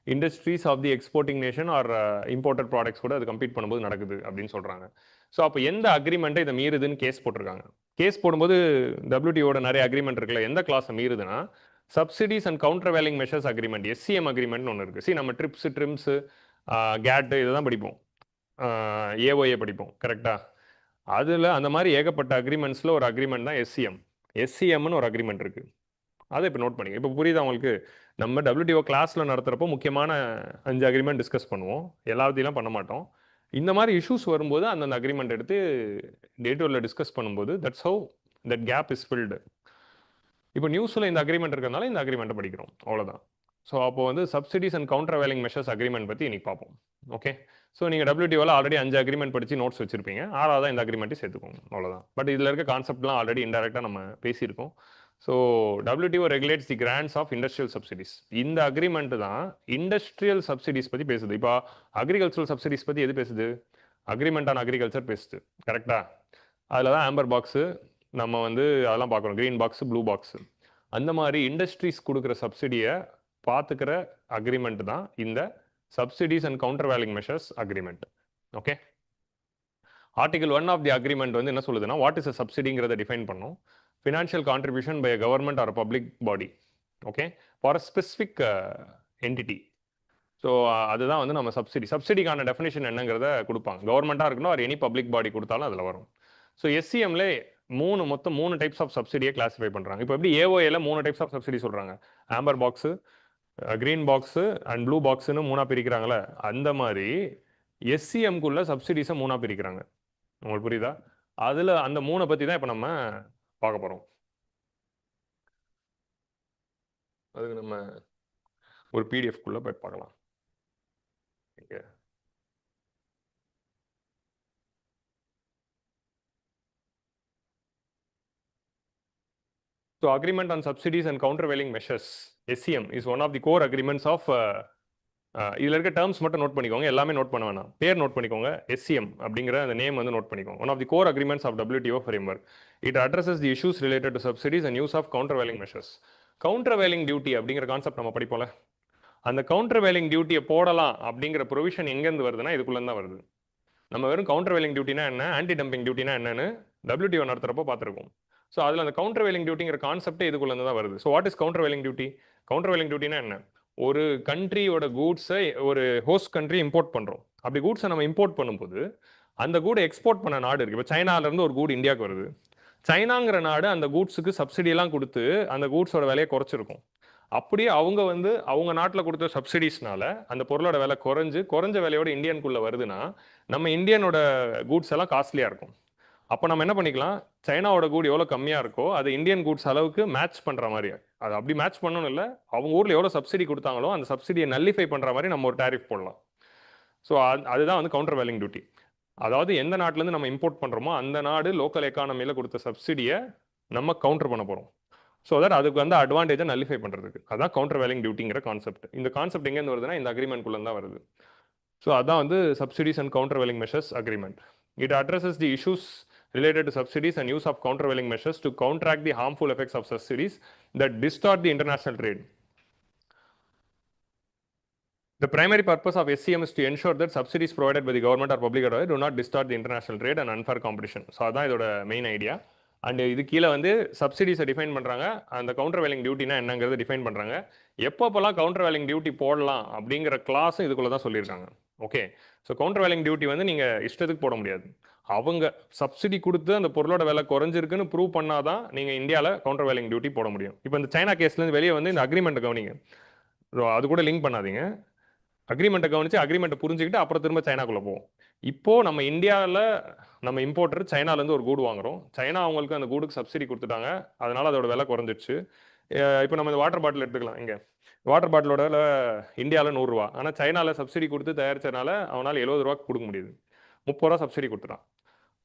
industries of the exporting nation or imported products கூட அது கம்பீட் பண்ணும்போது நடக்குது அப்படின்னு சொல்கிறாங்க. ஸோ அப்போ எந்த அக்ரிமெண்ட்டை இதை மீறுதுன்னு கேஸ் போட்டிருக்காங்க. கேஸ் போடும்போது WTOட நிறைய அக்ரிமெண்ட் இருக்குல்ல, எந்த கிளாஸை மீறுதுன்னா subsidies and countervailing measures agreement, SCM அக்ரிமெண்ட்னு ஒன்று இருக்குது. சி நம்ம ட்ரிம்ஸு கேட்டு இதை தான் படிப்போம், AOA படிப்போம் கரெக்டாக. அதில் அந்த மாதிரி ஏகப்பட்ட அக்ரிமெண்ட்ஸில் ஒரு அக்ரிமெண்ட் தான் SCMன்னு ஒரு அக்ரிமெண்ட் இருக்குது. அதை இப்போ நோட் பண்ணிங்க. இப்போ புரியுதா உங்களுக்கு? நம்ம WTO கிளாஸில் நடத்துகிறப்போ முக்கியமான 5 அக்ரிமெண்ட் டிஸ்கஸ் பண்ணுவோம், எல்லாத்தையும் பண்ண மாட்டோம். இந்த மாதிரி இஷ்யூஸ் வரும்போது அந்தந்த அக்ரிமெண்ட் எடுத்து டேட்டோவில் டிஸ்கஸ் பண்ணும்போது that's how that gap is filled. இப்போ நியூஸில் இந்த அக்ரிமெண்ட் இருக்கிறதுனால இந்த அக்ரிமெண்ட்டை படிக்கிறோம், அவ்வளோதான். ஸோ அப்போ வந்து subsidies and countervailing measures agreement பற்றி இன்றைக்கி பார்ப்போம். ஓகே, ஸோ நீங்கள் WTOவில் ஆல்ரெடி 5 அக்ரிமெண்ட் படித்து நோட்ஸ் வச்சுருப்பீங்க, 6வது இந்த அக்ரிமெண்ட்டை சேர்த்துக்கோங்க, அவ்வளோதான். பட் இதில் இருக்க கான்செப்ட்லாம் ஆல்ரெடி இன்டெரக்டாக நம்ம பேசியிருக்கோம். So WTO regulates the grants of industrial subsidies. இந்த அக்ரிமெண்ட் தான் இண்டஸ்ட்ரியல் சப்சிடிஸ் பற்றி பேசுது. இப்போ அக்ரிகல்ச்சரல் சப்சிடிஸ் பற்றி எது பேசுது? அக்ரிமெண்ட் ஆன் அக்ரிகல்ச்சர் பேசுது, கரெக்டாக? அதில் தான் ஆம்பர் பாக்ஸு நம்ம வந்து அதெல்லாம் பார்க்குறோம், க்ரீன் பாக்ஸு, ப்ளூ பாக்ஸு. அந்த மாதிரி இண்டஸ்ட்ரீஸ் கொடுக்குற சப்சிடியை பார்த்துக்கிற அக்ரிமெண்ட் தான் இந்த subsidies and countervailing measures agreement. Okay, article 1 of the agreement வந்து என்ன சொல்லுதுன்னா, வாட் இஸ் அ சப்சிடிங்கிறத டிஃபைன் பண்ணும். Financial contribution by a government or a public body, okay, for a specific entity so அதுதான் வந்து நம்ம சப்சிடிக்கான டெஃபினேஷன் என்னங்கிறத கொடுப்பாங்க. கவர்மெண்ட்டாக இருக்கணும், ஒரு எனி பப்ளிக் பாடி கொடுத்தாலும் அதில் வரும். ஸோ எஸ்சிஎம்ல மொத்தம் 3 டைப்ஸ் ஆஃப் சப்சிடியை கிளாஸிஃபை பண்ணுறாங்க. இப்போ எப்படி ஏஓஏல 3 டைப்ஸ் ஆஃப் சப்சிடி சொல்கிறாங்க, amber box, green box and blue பாக்ஸ்னு 3 பிரிக்கிறாங்களே, அந்த மாதிரி எஸ்சிஎம்குள்ள சப்சிடிஸை 3 பிரிக்கிறாங்க. உங்களுக்கு புரியுதா? அதில் அந்த 3 பற்றி தான் இப்போ நம்ம பார்க்க போகிறோம். அதுக்கு நம்ம ஒரு பிடிஎஃப்குள்ளே போய் பார்க்கலாம். Okay. So agreement on subsidies and countervailing measures, SCM, is one of the core agreements of இதில் இருக்க டேர்ம்ஸ் மட்டும் நோட் பண்ணிக்கோங்க, எல்லாமே நோட் பண்ண வேணாம். பேர் நோட் பண்ணிக்கோங்க, SCM அப்படிங்கிற அந்த நேம் வந்து நோட் பண்ணிக்கோங்க. One of the core agreements of WTO framework. It addresses the issues related to subsidies and use of countervailing measures. countervailing duty அப்படிங்கிற கான்செப்ட் நம்ம படிப்போம்ல, அந்த countervailing டியூட்டியை போடலாம் அப்படிங்கிற ப்ரொவிஷன் எங்கேருந்து வருதுன்னா இதுக்குள்ளே தான் வருது. நம்ம வெறும் கவுண்டர்வெயிலிங் டியூட்டினா என்ன, ஆன்டி டம்பிங் டியூட்டினா என்னன்னு WTO நடத்துறப்போ பார்த்துருக்கோம். ஸோ அதில் அந்த கவுண்டர்வெயிலிங் டியூட்டிங்கிற கான்செப்டே இதுக்குள்ள தான் வருது. So what is countervailing duty? Countervailing டியூட்டினா என்ன, ஒரு கண்ட்ரியோட கூட்ஸை ஒரு ஹோஸ்ட் கண்ட்ரி இம்போர்ட் பண்ணுறோம். அப்படி கூட்ஸை நம்ம இம்போர்ட் பண்ணும்போது அந்த கூடை எக்ஸ்போர்ட் பண்ண நாடு இருக்குது. இப்போ சைனாலேருந்து ஒரு கூடு இந்தியாவுக்கு வருது. சைனாங்கிற நாடு அந்த கூட்ஸுக்கு சப்சிடியெல்லாம் கொடுத்து அந்த கூட்ஸோட விலையை குறைச்சிருக்கும். அப்படியே அவங்க வந்து அவங்க நாட்டில் கொடுத்த சப்சிடிஸ்னால அந்த பொருளோட விலை குறைஞ்ச விலையோட இந்தியனுக்குள்ளே வருதுன்னா நம்ம இந்தியனோட கூட்ஸ் எல்லாம் காஸ்ட்லியாக இருக்கும். அப்போ நம்ம என்ன பண்ணிக்கலாம், சைனாவோட கூட் எவ்வளோ கம்மியாக இருக்கோ அது இந்தியன் கூட்ஸ் அளவுக்கு மேட்ச் பண்ணுற மாதிரி, அது அப்படி மேட்ச் பண்ணணும் இல்லை, அவங்க ஊரில் எவ்வளோ சப்சிடி கொடுத்தாங்களோ அந்த சப்சிடியை நல்லிஃபை பண்ணுற மாதிரி நம்ம ஒரு டேரிஃப் போடலாம். ஸோ அதுதான் வந்து கவுண்டர்வெயிலிங் டியூட்டி. அதாவது எந்த நாட்டிலேருந்து நம்ம இம்போர்ட் பண்ணுறோமோ அந்த நாடு லோக்கல் எக்கானமியில் கொடுத்த சப்சிடியை நம்ம கவுண்டர் பண்ண போகிறோம். ஸோ தட் அதுக்கு வந்து அட்வான்டேஜை நல்லிஃபை பண்ணுறதுக்கு அதான் கவுண்டர்வெயிலிங் டியூட்டிங்கிற கான்செப்ட். இந்த கான்செப்ட் எங்கேருந்து வருதுன்னா இந்த அக்ரிமெண்ட்குள்ளே தான் வருது. ஸோ அதான் வந்து subsidies and countervailing measures agreement. It addresses the issues related to subsidies and use of countervailing measures to counteract the harmful effects of subsidies that distort the international trade. The primary purpose of SCM is to ensure that subsidies provided by the government or public authority do not distort the international trade and unfair competition. So அதான் இதோட main idea. And இது கீழே வந்து சப்சிடிஸை define பண்ணுறாங்க, அந்த கவுண்டர்வெயிலிங் டியூட்டினா என்னங்கிறத define பண்ணுறாங்க, எப்பப்போலாம் கவுண்டர்வெயிலிங் duty போடலாம் அப்படிங்கிற கிளாஸும் இதுக்குள்ளே தான் சொல்லியிருக்காங்க. ஓகே. ஸோ கவுண்டர்வெயிலிங் டியூட்டி வந்து நீங்கள் இஷ்டத்துக்கு போட முடியாது. அவங்க சப்சிடி கொடுத்து அந்த பொருளோட விலை குறைஞ்சிருக்குன்னு ப்ரூவ் பண்ணாதான் நீங்கள் இந்தியாவில் கவுண்டர்வெயிலிங் டியூட்டி போட முடியும். இப்போ இந்த சைனா கேஸ்லேருந்து வெளியே வந்து இந்த அக்ரிமெண்ட்டை கவனிங்க, அது கூட லிங்க் பண்ணாதீங்க. அக்ரிமெண்ட்டை கவனிச்சு அக்ரிமெண்ட்டை புரிஞ்சுக்கிட்டு அப்புறம் திரும்ப சைனாக்குள்ளே போவோம். இப்போது நம்ம இந்தியாவில் நம்ம இம்போர்ட்டர் சைனாலேருந்து ஒரு கூடு வாங்குறோம், சைனா அவங்களுக்கு அந்த கூடுக்கு சப்சிடி கொடுத்துட்டாங்க, அதனால் அதோட விலை குறைஞ்சிடுச்சு. இப்போ நம்ம இந்த வாட்டர் பாட்டில் எடுத்துக்கலாம். இங்கே வாட்டர் பாட்டிலோட விலை இந்தியாவில் 100 ரூபா, ஆனால் சைனாவில் சப்சிடி கொடுத்து தயாரிச்சதுனால அவனால் 70 ரூபாய்க்கு கொடுக்க முடியுது, 30 ரூபா சப்சிடி கொடுத்துட்டான்.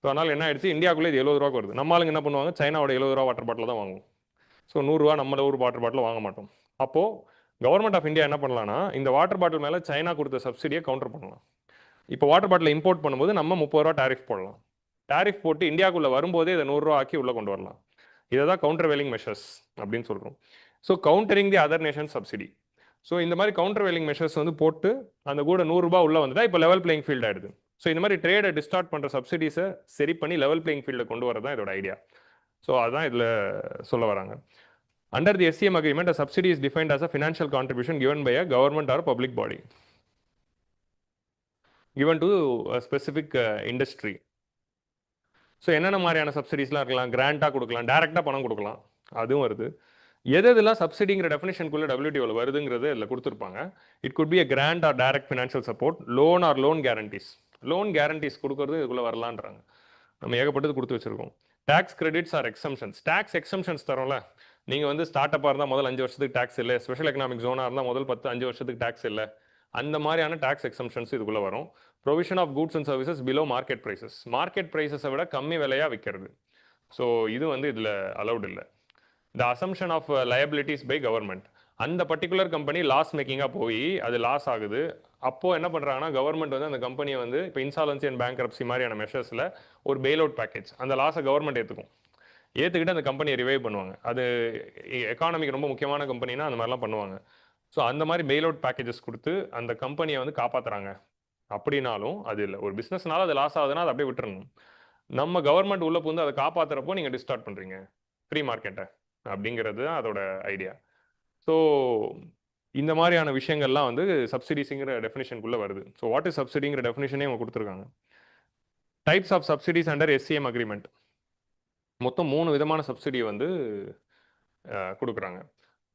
ஸோ அதனால் என்ன ஆயிடுச்சு, இந்தியாவுக்குள்ளே இது 70 ரூபாய்க்கு வருது. நம்ம ஆளுங்க என்ன பண்ணுவாங்க, சைனாவோட 70 ரூபா வாட்டர் பாட்டில் தான் வாங்குவோம். ஸோ 100 ரூபா நம்ம ஒரு வாட்டர் பாட்டில் வாங்க மாட்டோம். அப்போது கவர்மெண்ட் ஆஃப் இந்தியா என்ன பண்ணலாம்னா இந்த வாட்டர் பாட்டில் மேலே சைனா கொடுத்த சப்சிடியை கவுண்டர் பண்ணலாம். இப்போ வாட்டர் பாட்டில் இம்போர்ட் பண்ணும்போது நம்ம 30 ரூபா டேரிஃப் போடலாம். டேரிஃப் போட்டு இந்தியாவுக்குள்ளே வரும்போதே இதை 100 ரூபா ஆக்கி உள்ளே கொண்டு வரலாம். இதை தான் கவுண்டர்வெயிலிங் மெஷர்ஸ் அப்படின்னு சொல்கிறோம். So countering the other nation subsidy. So இந்த மாதிரி கவுண்டர்வெயிலிங் மெஷர்ஸ் வந்து போட்டு அந்த கூட 100 ரூபா உள்ளே வந்துட்டா இப்போ லெவல் பிளேயிங் ஃபீல்ட் ஆயிடுது. ஸோ இந்த மாதிரி ட்ரேடை டிஸ்டார்ட் பண்ணுற சப்சிடிஸை சரி பண்ணி லெவல் பிளேயிங் ஃபீல்டை கொண்டு வரதான் இதோட ஐடியா. ஸோ அதுதான் இதில் சொல்ல வராங்க. Under the SCM agreement, a subsidy is defined as a financial contribution given by a government or public body given to a specific industry. So என்னென்ன மாதிரியான சப்சிடிஸ்லாம் இருக்கலாம், கிராண்டாக கொடுக்கலாம், டேரெக்டாக பணம் கொடுக்கலாம், அதுவும் வருது. எதெல்லாம் சப்சிடிங்கிற டெஃபினேஷனுக்குள்ளே WTOவில் வருதுங்கிறது இதில் கொடுத்துருப்பாங்க. It could B a grant or direct financial support, loan or loan guarantees. Loan guarantees கொடுக்கறது இதுக்குள்ளே வரலான்றாங்க. நம்ம ஏகப்பட்டது கொடுத்து வச்சுருக்கோம். Tax credits or exemptions. Tax exemptions தரோம்ல, நீங்கள் வந்து ஸ்டார்ட் அப்பாக இருந்தால் முதல் 5 வருஷத்துக்கு டேக்ஸ் இல்லை, ஸ்பெஷல் எக்கனாமிக் ஜோனாக இருந்தால் முதல் 5 வருஷத்துக்கு டேக்ஸ் இல்லை, அந்த மாதிரியான டேக்ஸ் எக்ஸம்ஷன்ஸ் இதுக்குள்ளே வரும். Provision of goods and services below market prices. Market ப்ரைஸஸை விட கம்மி விலையாக விற்கிறது. ஸோ இது வந்து இதில் அலௌட் இல்லை. The assumption of liabilities by government. அந்த பர்டிகுலர் கம்பெனி லாஸ் மேக்கிங்காக போய் அது லாஸ் ஆகுது, அப்போது என்ன பண்ணுறாங்கன்னா கவர்மெண்ட் வந்து அந்த கம்பெனியை வந்து இப்போ இன்சாலன்சி அண்ட் பேங்க்ரப்சி மாதிரியான மெஷர்ஸில் ஒரு பெயில் அவுட் பேக்கேஜ், அந்த லாஸை கவர்மெண்ட் ஏற்றுக்கிட்டு அந்த கம்பெனியை ரிவைவ் பண்ணுவாங்க. அது எக்கானமிக்கு ரொம்ப முக்கியமான கம்பெனினா அந்த மாதிரிலாம் பண்ணுவாங்க. ஸோ அந்த மாதிரி பெயில் அவுட் பேக்கேஜஸ் கொடுத்து அந்த கம்பெனியை வந்து காப்பாற்றுறாங்க. அப்படின்னாலும் அது இல்லை, ஒரு பிஸ்னஸ்னால அது லாஸ் ஆகுதுன்னா அதை அப்படியே விட்டுறணும். நம்ம கவர்மெண்ட் உள்ள புகுந்து அதை காப்பாற்றுறப்போ நீங்கள் டிஸ்டார்ட் பண்ணுறீங்க ஃப்ரீ மார்க்கெட்டை அப்படிங்கிறது தான் அதோட ஐடியா. ஸோ இந்த மாதிரியான விஷயங்கள்லாம் வந்து சப்சிடிஸுங்கிற டெஃபினிஷனுக்குள்ளே வருது. ஸோ வாட் இஸ் சப்சிடிங்கிற டெஃபினிஷனே அவங்க கொடுத்துருக்காங்க. Types of subsidies under SCM agreement. மொத்தம் 3 விதமான சப்சிடி வந்து கொடுக்குறாங்க.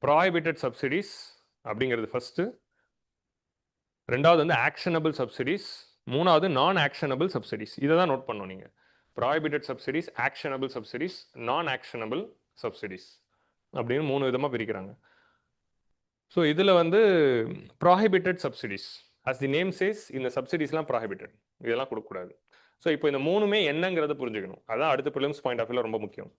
ப்ராஹிபிட்டட் சப்சிடிஸ் அப்படிங்கிறது ஃபர்ஸ்ட்டு. ரெண்டாவது வந்து ஆக்ஷனபிள் சப்சிடிஸ். மூணாவது நான் ஆக்ஷனபிள் சப்சிடிஸ். இதை தான் நோட் பண்ணணும் நீங்கள். Prohibited subsidies, actionable subsidies, non actionable subsidies அப்படின்னு 3 விதமாக பிரிக்கிறாங்க. ஸோ இதில் வந்து prohibited subsidies, as the name says, இந்த சப்சிடிஸ்லாம் ப்ராஹிபிட்டட், இதெல்லாம் கொடுக்கக்கூடாது. ஸோ இப்போ இந்த 3மே என்னங்கிறத புரிஞ்சுக்கணும். அதான் அடுத்த ப்ரிலிம்ஸ் பாயிண்ட் ஆஃப் வியூவில் ரொம்ப முக்கியம்.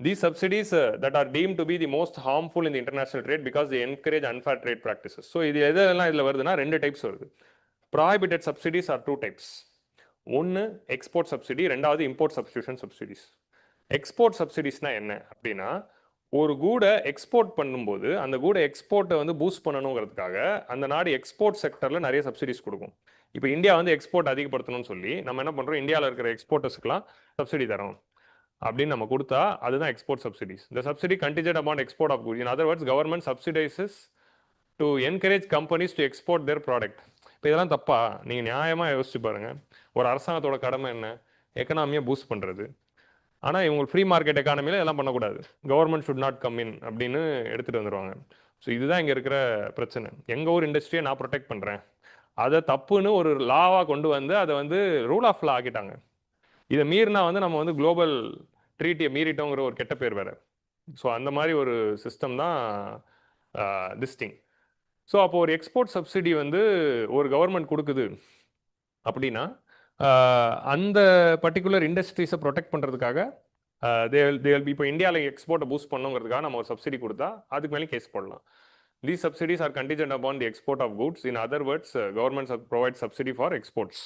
These subsidies that are deemed to be the most harmful in the international trade because they encourage unfair trade practices. So இது எதெல்லாம் இதில் வருதுன்னா 2 டைப்ஸ் வருது. Prohibited subsidies are 2 types. ஒன்று எக்ஸ்போர்ட் சப்சிடி, ரெண்டாவது இம்போர்ட் சப்ஸ்டியூஷன் சப்சிடிஸ். எக்ஸ்போர்ட் சப்சிடிஸ்னா என்ன அப்படின்னா, ஒரு கூடை எக்ஸ்போர்ட் பண்ணும்போது அந்த கூடை எக்ஸ்போர்ட்டை வந்து பூஸ்ட் பண்ணணுங்கிறதுக்காக அந்த நாடு எக்ஸ்போர்ட் செக்டரில் நிறைய சப்சிடிஸ் கொடுக்கும். இப்போ இந்தியா வந்து எக்ஸ்போர்ட் அதிகப்படுத்தணும்னு சொல்லி நம்ம என்ன பண்ணுறோம், இந்தியாவில் இருக்கிற எக்ஸ்போர்ட்டர்ஸ்க்குலாம் சப்சிடி தரோம் அப்படின்னு நம்ம கொடுத்தா அதுதான் எக்ஸ்போர்ட் சப்சிடிஸ். இந்த subsidy contingent amount export of goods. In other words, government subsidises to encourage companies to export their product. இப்போ இதெல்லாம் தப்பா? நீங்கள் நியாயமாக யோசிச்சு பாருங்கள். ஒரு அரசாங்கத்தோட கடமை என்ன? எக்கனாமியை பூஸ்ட் பண்ணுறது. ஆனால் இவங்க ஃப்ரீ மார்க்கெட் எக்கானமியில் இதெல்லாம் பண்ணக்கூடாது. Government should not come in அப்படின்னு எடுத்துகிட்டு வந்துடுவாங்க. ஸோ இதுதான் இங்கே இருக்கிற பிரச்சனை. எங்கள் ஊர் இண்டஸ்ட்ரியை நான் ப்ரொடெக்ட் பண்ணுறேன், அதை தப்புன்னு ஒரு லாவாக கொண்டு வந்து அதை வந்து ரூல் ஆஃப் லா ஆக்கிட்டாங்க. இதை மீறினா வந்து நம்ம வந்து குளோபல் ட்ரீட்டியை மீறிட்டோங்கிற ஒரு கெட்ட பேர் வேறு. ஸோ அந்த மாதிரி ஒரு சிஸ்டம் தான் திஸ்டிங். ஸோ அப்போ ஒரு எக்ஸ்போர்ட் சப்சிடி வந்து ஒரு கவர்மெண்ட் கொடுக்குது அப்படின்னா அந்த பர்டிகுலர் இண்டஸ்ட்ரீஸை ப்ரொடெக்ட் பண்ணுறதுக்காக இப்போ இந்தியாவில் எக்ஸ்போர்ட்டை பூஸ்ட் பண்ணுங்கிறதுக்காக நம்ம ஒரு சப்சிடி கொடுத்தா அதுக்கு மேலே கேஸ் போடலாம். These subsidies are contingent upon the export of goods. In other words, governments provide subsidy for exports.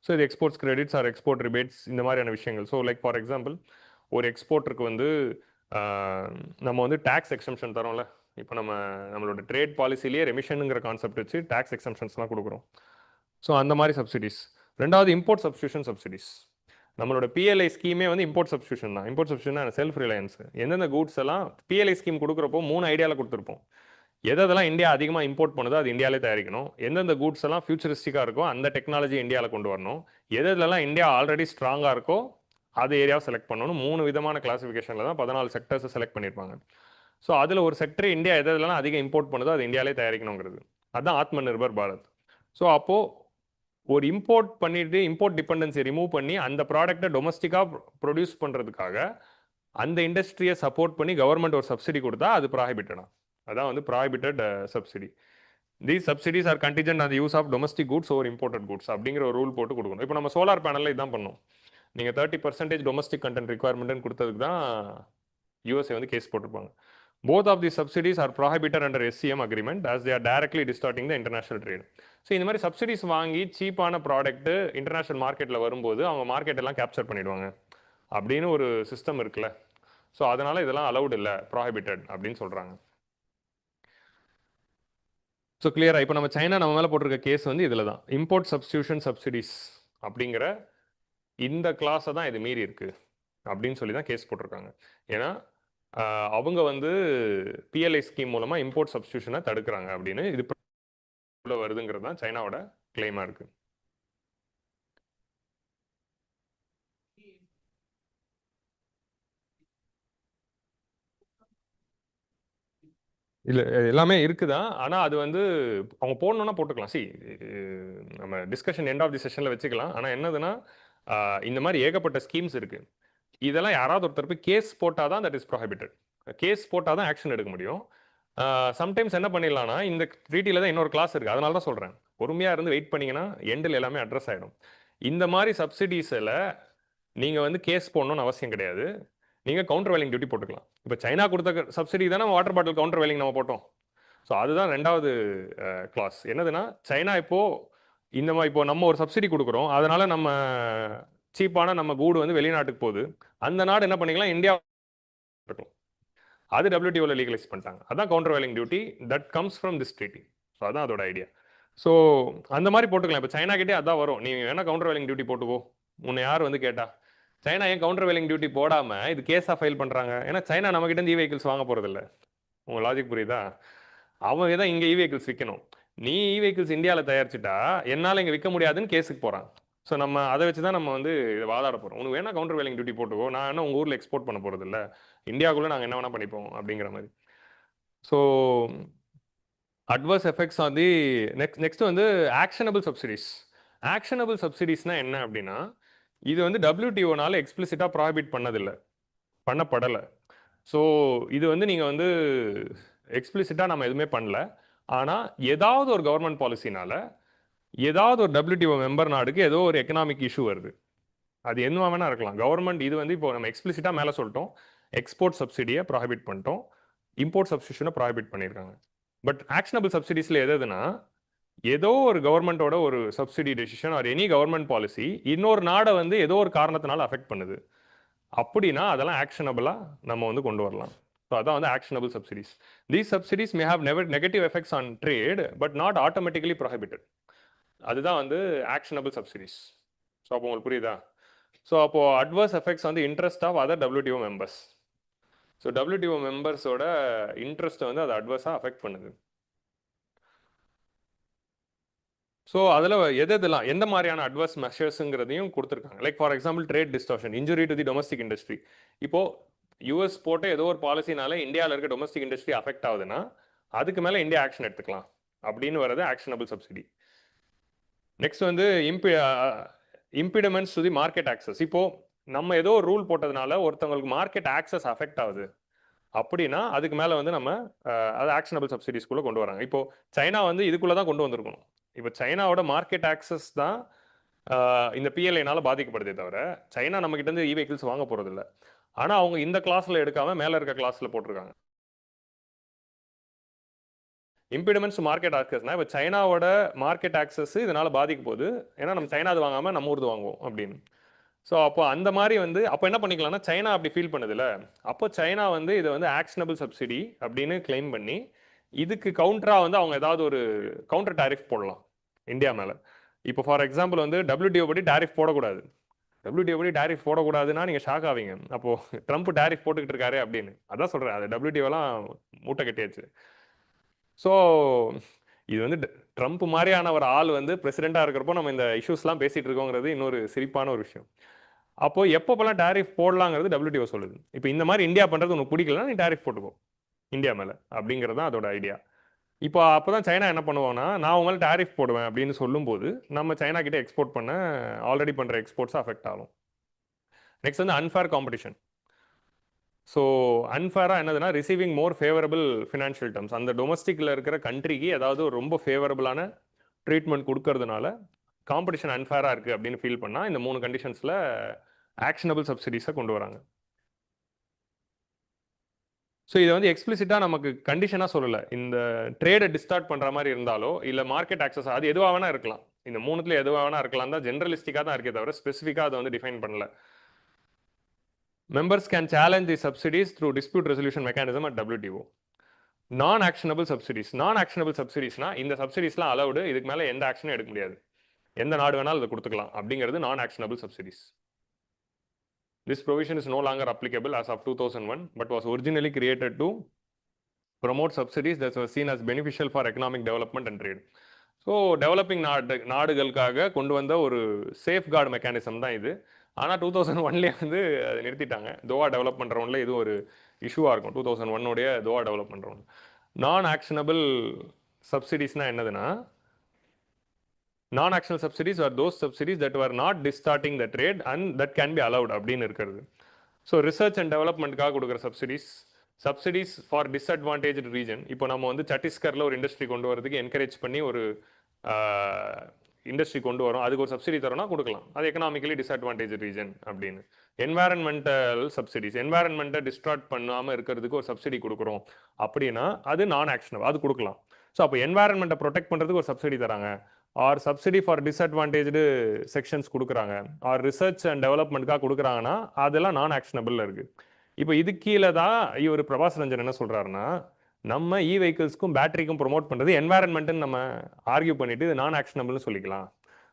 So the exports credits or export rebates இந்த மாதிரியான விஷயங்கள். ஸோ லைக் ஃபார் எக்ஸாம்பிள், ஒரு எக்ஸ்போர்ட்டருக்கு வந்து நம்ம வந்து டேக்ஸ் எக்ஸம்ஷன் தரோம்ல. இப்போ நம்மளோட ட்ரேட் பாலிசிலேயே ரெமிஷனுங்கிற கான்செப்ட் வச்சு டேக்ஸ் எக்ஸம்ஷன்ஸ்லாம் கொடுக்குறோம். ஸோ அந்த மாதிரி சப்சிடிஸ். ரெண்டாவது இம்போர்ட் சப்ஸ்டியூஷன் சப்சிடிஸ். நம்மளோட பிஎல்ஐ ஸ்கீமே வந்து இம்போர்ட் சப்ஸ்டியூஷன் தான். Import substitution self Reliance. எந்தெந்த கூட்ஸ் எல்லாம் பிஎல்ஐ ஸ்கீம் கொடுக்குறப்போ 3 ஐடியாவில் கொடுத்துருப்போம். எதெல்லாம் இந்தியா அதிகமாக இம்போர்ட் பண்ணுதோ அது இந்தியாவிலே தயாரிக்கணும். எந்தெந்த கூட்ஸ் எல்லாம் ஃபியூச்சரிஸ்டிக்காக இருக்கோ அந்த டெக்னாலஜி இந்தியாவில் கொண்டு வரணும். எதெல்லாம் இந்தியா ஆல்ரெடி ஸ்ட்ராங்காக இருக்கோ அது ஏரியாவை செலக்ட் பண்ணணும். 3 விதமான கிளாசிஃபிகேஷனில் தான் 14 செக்டர்ஸை செலக்ட் பண்ணியிருப்பாங்க. ஸோ அதில் ஒரு செக்டர் இந்தியா எதெல்லாம் அதிகம் இம்போர்ட் பண்ணுதோ அது இந்தியாவிலே தயாரிக்கணுங்கிறது. அதுதான் ஆத்ம நிர்பர் பாரத். ஸோ அப்போது ஒரு இம்போர்ட் பண்ணிட்டு இம்போர்ட் டிபெண்டன்சி ரிமூவ் பண்ணி அந்த ப்ராடக்டை டொமஸ்டிக்காக ப்ரொடியூஸ் பண்ணுறதுக்காக அந்த இண்டஸ்ட்ரியை சப்போர்ட் பண்ணி கவர்மெண்ட் ஒரு சப்சிடி கொடுத்தா அது ப்ராஹிபிட்டடா. அதான் வந்து prohibited subsidy. These subsidies are contingent on the use of domestic goods over imported goods அப்படிங்கிற ஒரு ரூல் போட்டு கொடுக்கணும். இப்போ நம்ம சோலார் பேனலில் இதான் பண்ணோம். நீங்கள் 30% டொமஸ்டிக் கண்டென்ட் ரிக்வயர்மெண்ட்னு கொடுத்ததுக்கு தான் யூஎஸ்ஏ வந்து கேஸ் போட்டிருப்பாங்க. Both of the subsidies are prohibited under SCM agreement as they are directly distorting the international trade. So இந்த மாதிரி சப்சிடிஸ் வாங்கி சீப்பான ப்ராடக்ட்டு இன்டர்நேஷனல் மார்க்கெட்டில் வரும்போது அவங்க மார்க்கெட் எல்லாம் கேப்சர் பண்ணிடுவாங்க அப்படின்னு ஒரு சிஸ்டம் இருக்குல்ல. ஸோ அதனால் இதெல்லாம் அலவுட் இல்லை, ப்ராஹிபிட்டட் அப்படின்னு சொல்கிறாங்க. ஸோ கிளியரா இப்போ நம்ம சைனா நம்ம மேலே போட்டிருக்க கேஸ் வந்து இதில் தான் இம்போர்ட் சப்ஸ்டியூஷன் சப்சிடிஸ் அப்படிங்கிற இந்த கிளாஸை தான் இது மீறி இருக்கு அப்படின்னு சொல்லி தான் கேஸ் போட்டிருக்காங்க. ஏன்னா அவங்க வந்து பிஎல்ஐ ஸ்கீம் மூலமாக இம்போர்ட் சப்ஸ்டியூஷனை தடுக்கிறாங்க அப்படின்னு இது வருதுங்கிறது தான் சைனாவோட கிளைமாக இருக்கு. இல்லை எல்லாமே இருக்குதான். ஆனால் அது வந்து அவங்க போடணுன்னா போட்டுக்கலாம். நம்ம டிஸ்கஷன் எண்ட் ஆஃப் தி செஷனில் வச்சுக்கலாம். ஆனால் என்னதுன்னா இந்த மாதிரி ஏகப்பட்ட ஸ்கீம்ஸ் இருக்குது. இதெல்லாம் யாராவது ஒருத்தர் போய் கேஸ் போட்டால் தான் தட் இஸ் ப்ராஹிபிட்டட். கேஸ் போட்டால் தான் ஆக்ஷன் எடுக்க முடியும். சம்டைம்ஸ் என்ன பண்ணிடலாம்னா இந்த ட்ரீட்டியில் தான் இன்னொரு கிளாஸ் இருக்குது. அதனால தான் சொல்கிறேன், பொறுமையாக இருந்து வெயிட் பண்ணிங்கன்னா எண்டில் எல்லாமே அட்ரஸ் ஆகிடும். இந்த மாதிரி சப்சிடிஸில் நீங்கள் வந்து கேஸ் போடணும்னு அவசியம் கிடையாது. நீங்கள் கவுண்டர் வேலிங் டியூட்டி போட்டுக்கலாம். இப்போ சைனா கொடுத்த சப்சிடி தானே வாட்டர் பாட்டில் கவுண்டர் வேலிங் நம்ம போட்டோம். ஸோ அதுதான் ரெண்டாவது கிளாஸ். என்னதுன்னா சைனா இப்போது இந்த மாதிரி இப்போ நம்ம ஒரு சப்சிடி கொடுக்குறோம், அதனால் நம்ம சீப்பான நம்ம கூடு வந்து வெளிநாட்டுக்கு போகுது. அந்த நாடு என்ன பண்ணிக்கலாம், இந்தியா இருக்கும். அது WTOவில் லீகலைஸ் பண்ணிட்டாங்க. அதான் countervailing duty that comes from this treaty. So அதான் அதோட ஐடியா. ஸோ அந்த மாதிரி போட்டுக்கலாம். இப்போ சைனா கிட்டே அதான் வரும், நீ வேணால் கவுண்டர் வேலிங் டியூட்டி போட்டுக்கோ. உன்னை யார் வந்து கேட்டா? சைனா ஏன் கவுண்டர் வேலிங் டியூட்டி போடாமல் இது கேஸாக ஃபைல் பண்ணுறாங்க? ஏன்னா சைனா நம்மகிட்ட இருந்து வெஹிக்கிள்ஸ் வாங்க போகிறதில்ல. உங்கள் லாஜிக் புரியுதா? அவங்க தான் இங்கே வெஹிக்கிள்ஸ் விற்கணும். நீ வெஹிக்கிள்ஸ் இந்தியாவில் தயாரிச்சுட்டா என்னால் இங்கே விற்க முடியாதுன்னு கேஸுக்கு போகிறான். ஸோ நம்ம அதை வச்சு தான் நம்ம வந்து இதை வாதாட போகிறோம். உனக்கு வேணா கவுண்டர் வேலிங் டியூட்டி போட்டுக்கோ, நான் என்ன உங்கள் ஊரில் எக்ஸ்போர்ட் பண்ண போகிறது இல்லை, இந்தியாவுக்குள்ளே நாங்கள் என்ன வேணால் பண்ணிப்போம் அப்படிங்கிற மாதிரி. So adverse effects on the next வந்து ஆக்ஷனபிள் சப்சிடிஸ். ஆக்ஷனபிள் சப்சிடிஸ்னால் என்ன அப்படின்னா, இது வந்து WTOனால எக்ஸ்பிளிசிட்டாக ப்ராஹிபிட் பண்ணப்படலை. ஸோ இது வந்து நீங்கள் வந்து எக்ஸ்பிளிசிட்டாக நம்ம எதுவுமே பண்ணல. ஆனால் ஏதாவது ஒரு கவர்மெண்ட் பாலிசினால ஏதாவது ஒரு WTO மெம்பர் நாடுக்கு ஏதோ ஒரு எக்கனாமிக் இஷ்யூ வருது. அது என்ன வேணா இருக்கலாம். கவர்மெண்ட் இது வந்து இப்போ நம்ம எக்ஸ்பிளிசிட்டாக மேலே சொல்லிட்டோம், எக்ஸ்போர்ட் சப்சிடியை ப்ராஹிபிட் பண்ணிட்டோம், இம்போர்ட் சப்ஸ்டியூஷனை ப்ராஹிபிட் பண்ணியிருக்காங்க. பட் ஆக்ஷனபிள் சப்சிடிஸில் எதுனா ஏதோ ஒரு கவர்மெண்ட்டோட ஒரு subsidy decision or any government policy இன்னொரு நாடை வந்து ஏதோ ஒரு காரணத்தினால அஃபெக்ட் பண்ணுது அப்படின்னா அதெல்லாம் ஆக்ஷனபிளாக நம்ம வந்து கொண்டு வரலாம். ஸோ அதான் வந்து actionable subsidies. These subsidies may have negative effects on trade but not automatically prohibited. அதுதான் வந்து ஆக்ஷனபிள் சப்சிடிஸ். ஸோ அப்போ உங்களுக்கு புரியுதா? ஸோ அப்போது அட்வர்ஸ் எஃபெக்ட்ஸ் வந்து interest of other WTO members. So WTO மெம்பர்ஸோட இன்ட்ரெஸ்ட்டை வந்து அது அட்வர்ஸாக அஃபெக்ட் பண்ணுது. ஸோ அதில் எதெல்லாம் எந்த மாதிரியான அட்வர்ஸ் மெஷர்ஸுங்கிறதையும் கொடுத்துருக்காங்க. Like for example trade distortion, injury to the domestic industry. இப்போது US போட்ட ஏதோ ஒரு பாலிசினால இந்தியாவில் இருக்க டொமஸ்டிக் இண்டஸ்ட்ரி அஃபெக்ட் ஆகுதுன்னா அதுக்கு மேலே இந்தியா ஆக்ஷன் எடுத்துக்கலாம் அப்படின்னு வர்றது ஆக்ஷனபிள் சப்சிடி. நெக்ஸ்ட் வந்து இம்பிடிமெண்ட்ஸ் டு தி மார்க்கெட் ஆக்சஸ். இப்போது நம்ம ஏதோ ஒரு ரூல் போட்டதுனால ஒருத்தவங்களுக்கு மார்க்கெட் ஆக்சஸ் அஃபெக்ட் ஆகுது அப்படின்னா அதுக்கு மேலே வந்து நம்ம அது ஆக்ஷனபிள் சப்சிடிஸ்குள்ளே கொண்டு வராங்க. இப்போது சைனா வந்து இதுக்குள்ளே தான் கொண்டு வந்திருக்கணும். இப்போ சைனாவோட மார்க்கெட் ஆக்சஸ் தான் இந்த PLAனால பாதிக்கப்படுதே தவிர சைனா நம்மக்கிட்ட இருந்து வெஹிக்கிள்ஸ் வாங்க போகிறது இல்லை. ஆனால் அவங்க இந்த கிளாஸில் எடுக்காமல் மேலே இருக்க கிளாஸில் போட்டிருக்காங்க. இம்பிடிமெண்ட்ஸ் மார்க்கெட் ஆக்சஸ்னா இப்போ சைனாவோட மார்க்கெட் ஆக்சஸ் இதனால் பாதிக்க போகுது, ஏன்னா நம்ம சைனாது வாங்காமல் நம்ம ஊர்து வாங்குவோம் அப்படின்னு. ஸோ அப்போ அந்த மாதிரி வந்து அப்போ என்ன பண்ணிக்கலாம்னா சைனா அப்படி ஃபீல் பண்ணுதில்ல, அப்போ சைனா வந்து இதை வந்து ஆக்ஷனபிள் சப்சிடி அப்படின்னு கிளைம் பண்ணி இதுக்கு கவுண்டராக வந்து அவங்க ஏதாவது ஒரு கவுண்டர் டாரிஃப் போடலாம் இந்தியா மேலே. இப்போ ஃபார் எக்ஸாம்பிள் வந்து WTO படி டாரிஃப் போடக்கூடாது. WTO படி டாரிஃப் போடக்கூடாதுன்னா நீங்கள் ஷாக் ஆவீங்க. அப்போது ட்ரம்ப் டாரிஃப் போட்டுக்கிட்டு இருக்காரு அப்படின்னு. அதான் சொல்கிறேன், அது WTOலாம் மூட்டை கட்டியாச்சு. ஸோ இது வந்து ட்ரம்ப் மாதிரியான ஒரு ஆள் வந்து பிரசிடெண்ட்டாக இருக்கிறப்போ நம்ம இந்த இஷ்யூஸ்லாம் பேசிகிட்டு இருக்கோங்கிறது இன்னொரு சிரிப்பான ஒரு விஷயம். அப்போது எப்பப்போலாம் டாரிஃப் போடலாங்கிறது WTO சொல்லுது. இப்போ இந்த மாதிரி இந்தியா பண்ணுறது உனக்கு பிடிக்கலன்னா நீ டாரிஃப் போட்டுக்கோ இந்தியா மேலே அப்படிங்கிறது தான் அதோட ஐடியா. இப்போ அப்போ தான் சைனா என்ன பண்ணுவோன்னா நான் உங்களை டாரிஃப் போடுவேன் அப்படின்னு சொல்லும்போது நம்ம சைனா கிட்டே எக்ஸ்போர்ட் பண்ண ஆல்ரெடி பண்ணுற எக்ஸ்போர்ட்ஸ் அஃபெக்ட் ஆகும். நெக்ஸ்ட் வந்து அன்ஃபேர் காம்படிஷன். ஸோ அன்ஃபேராக என்னதுன்னா ரிசீவிங் மோர் ஃபேவரபிள் ஃபினான்ஷியல் டர்ம்ஸ். அந்த டொமஸ்டிக்கில் இருக்கிற கண்ட்ரிக்கு ஏதாவது ஒரு ரொம்ப ஃபேவரபிளான ட்ரீட்மெண்ட் கொடுக்கறதுனால காம்படிஷன் அன்ஃபேராக இருக்குது அப்படின்னு ஃபீல் பண்ணால் இந்த 3 கண்டிஷன்ஸில் ஆக்ஷனபிள் சப்சிடிஸை கொண்டு வராங்க. ஸோ இதை வந்து எக்ஸ்பிளிசிட்டாக நமக்கு கண்டிஷனாக சொல்லலை. இந்த ட்ரேடை டிஸ்டார்ட் பண்ணுற மாதிரி இருந்தாலோ இல்லை மார்க்கெட் ஆக்சஸ் அது எதுவாக வேணா இருக்கலாம். இந்த 3த்துல எதுவாக வேணா இருக்கலாம் தான் ஜென்ரலிஸ்டிக்காக தான் இருக்கே தவிர ஸ்பெசிஃபிக்காக அதை வந்து டிஃபைன் பண்ணல. Members can challenge the subsidies through dispute resolution mechanism at WTO. நான் ஆக்ஷனபிள் சப்சிடிஸ். நான் ஆக்ஷனபிள் சப்சிடிஸ்னா இந்த சப்சிடிஸ்லாம் அலவுடு, இதுக்கு மேலே எந்த ஆக்ஷனும் எடுக்க முடியாது, எந்த நாடு வேணாலும் அதை கொடுத்துக்கலாம் அப்படிங்கிறது நான் actionable subsidies. This provision is no longer applicable as of 2001 but was originally created to promote subsidies that were seen as beneficial for economic development and trade. So developing நாடுகளுக்காக கொண்டு வந்த ஒரு சேஃப்கார்டு மெக்கானிசம் தான் இது. ஆனால் 2001 வந்து அதை நிறுத்திட்டாங்க. தோவா டெவலப்மெண்ட் ரவுண்டில் இது ஒரு இஷ்யூவாக இருக்கும். 2001 தோவா டெவலப்மெண்ட் ரவுண்ட். நான் ஆக்ஷனபிள் சப்சிடிஸ்னால் என்னதுன்னா non-actional subsidies are those subsidies that were not distorting the trade and that can be allowed அப்படின்னு இருக்கிறது. ஸோ ரிசர்ச் அண்ட் டெவலப்மெண்ட்காக கொடுக்குற சப்சிடிஸ் ஃபார் டிஸ்அட்வான்டேஜ் ரீஜன். இப்போ நம்ம வந்து சத்தீஸ்கரில் ஒரு இண்டஸ்ட்ரி கொண்டு வரதுக்கு என்கரேஜ் பண்ணி ஒரு இண்டஸ்ட்ரி கொண்டு வரோம், அதுக்கு ஒரு சப்சிடி தரோம்னா கொடுக்கலாம், அது எக்கனாமிக்கலி டிஸ்அட்வான்டேஜ் ரீஜன் அப்படின்னு. என்வாரன்மெண்டல் சப்சிடிஸ், என்வாரன்மெண்ட்டை டிஸ்ட்ராக்ட் பண்ணாமல் இருக்கிறதுக்கு ஒரு சப்சிடி கொடுக்குறோம் அப்படின்னா அது நான் ஆக்ஷனபிள், அது கொடுக்கலாம். ஸோ அப்போ என்வாரன்மெண்ட்டை ப்ரொடெக்ட் பண்ணுறதுக்கு ஒரு சப்சிடி தராங்க, or subsidy for disadvantaged sections கொடுக்குறாங்க, ஆர் ரிசர்ச் அண்ட் டெவலப்மெண்ட்காக கொடுக்குறாங்கன்னா அதெல்லாம் நான் ஆக்ஷனபிளில் இருக்குது. இப்போ இது கீழே தான் இவர் பிரபாஸ் ரஞ்சன் என்ன சொல்கிறாருன்னா நம்ம வெஹிக்கிள்ஸ்க்கும் பேட்டரிக்கும் ப்ரொமோட் பண்ணுறது என்வாரன்மெண்ட்டுன்னு நம்ம ஆர்கியூ பண்ணிவிட்டு இது நான் ஆக்ஷனபிள்னு சொல்லிக்கலாம்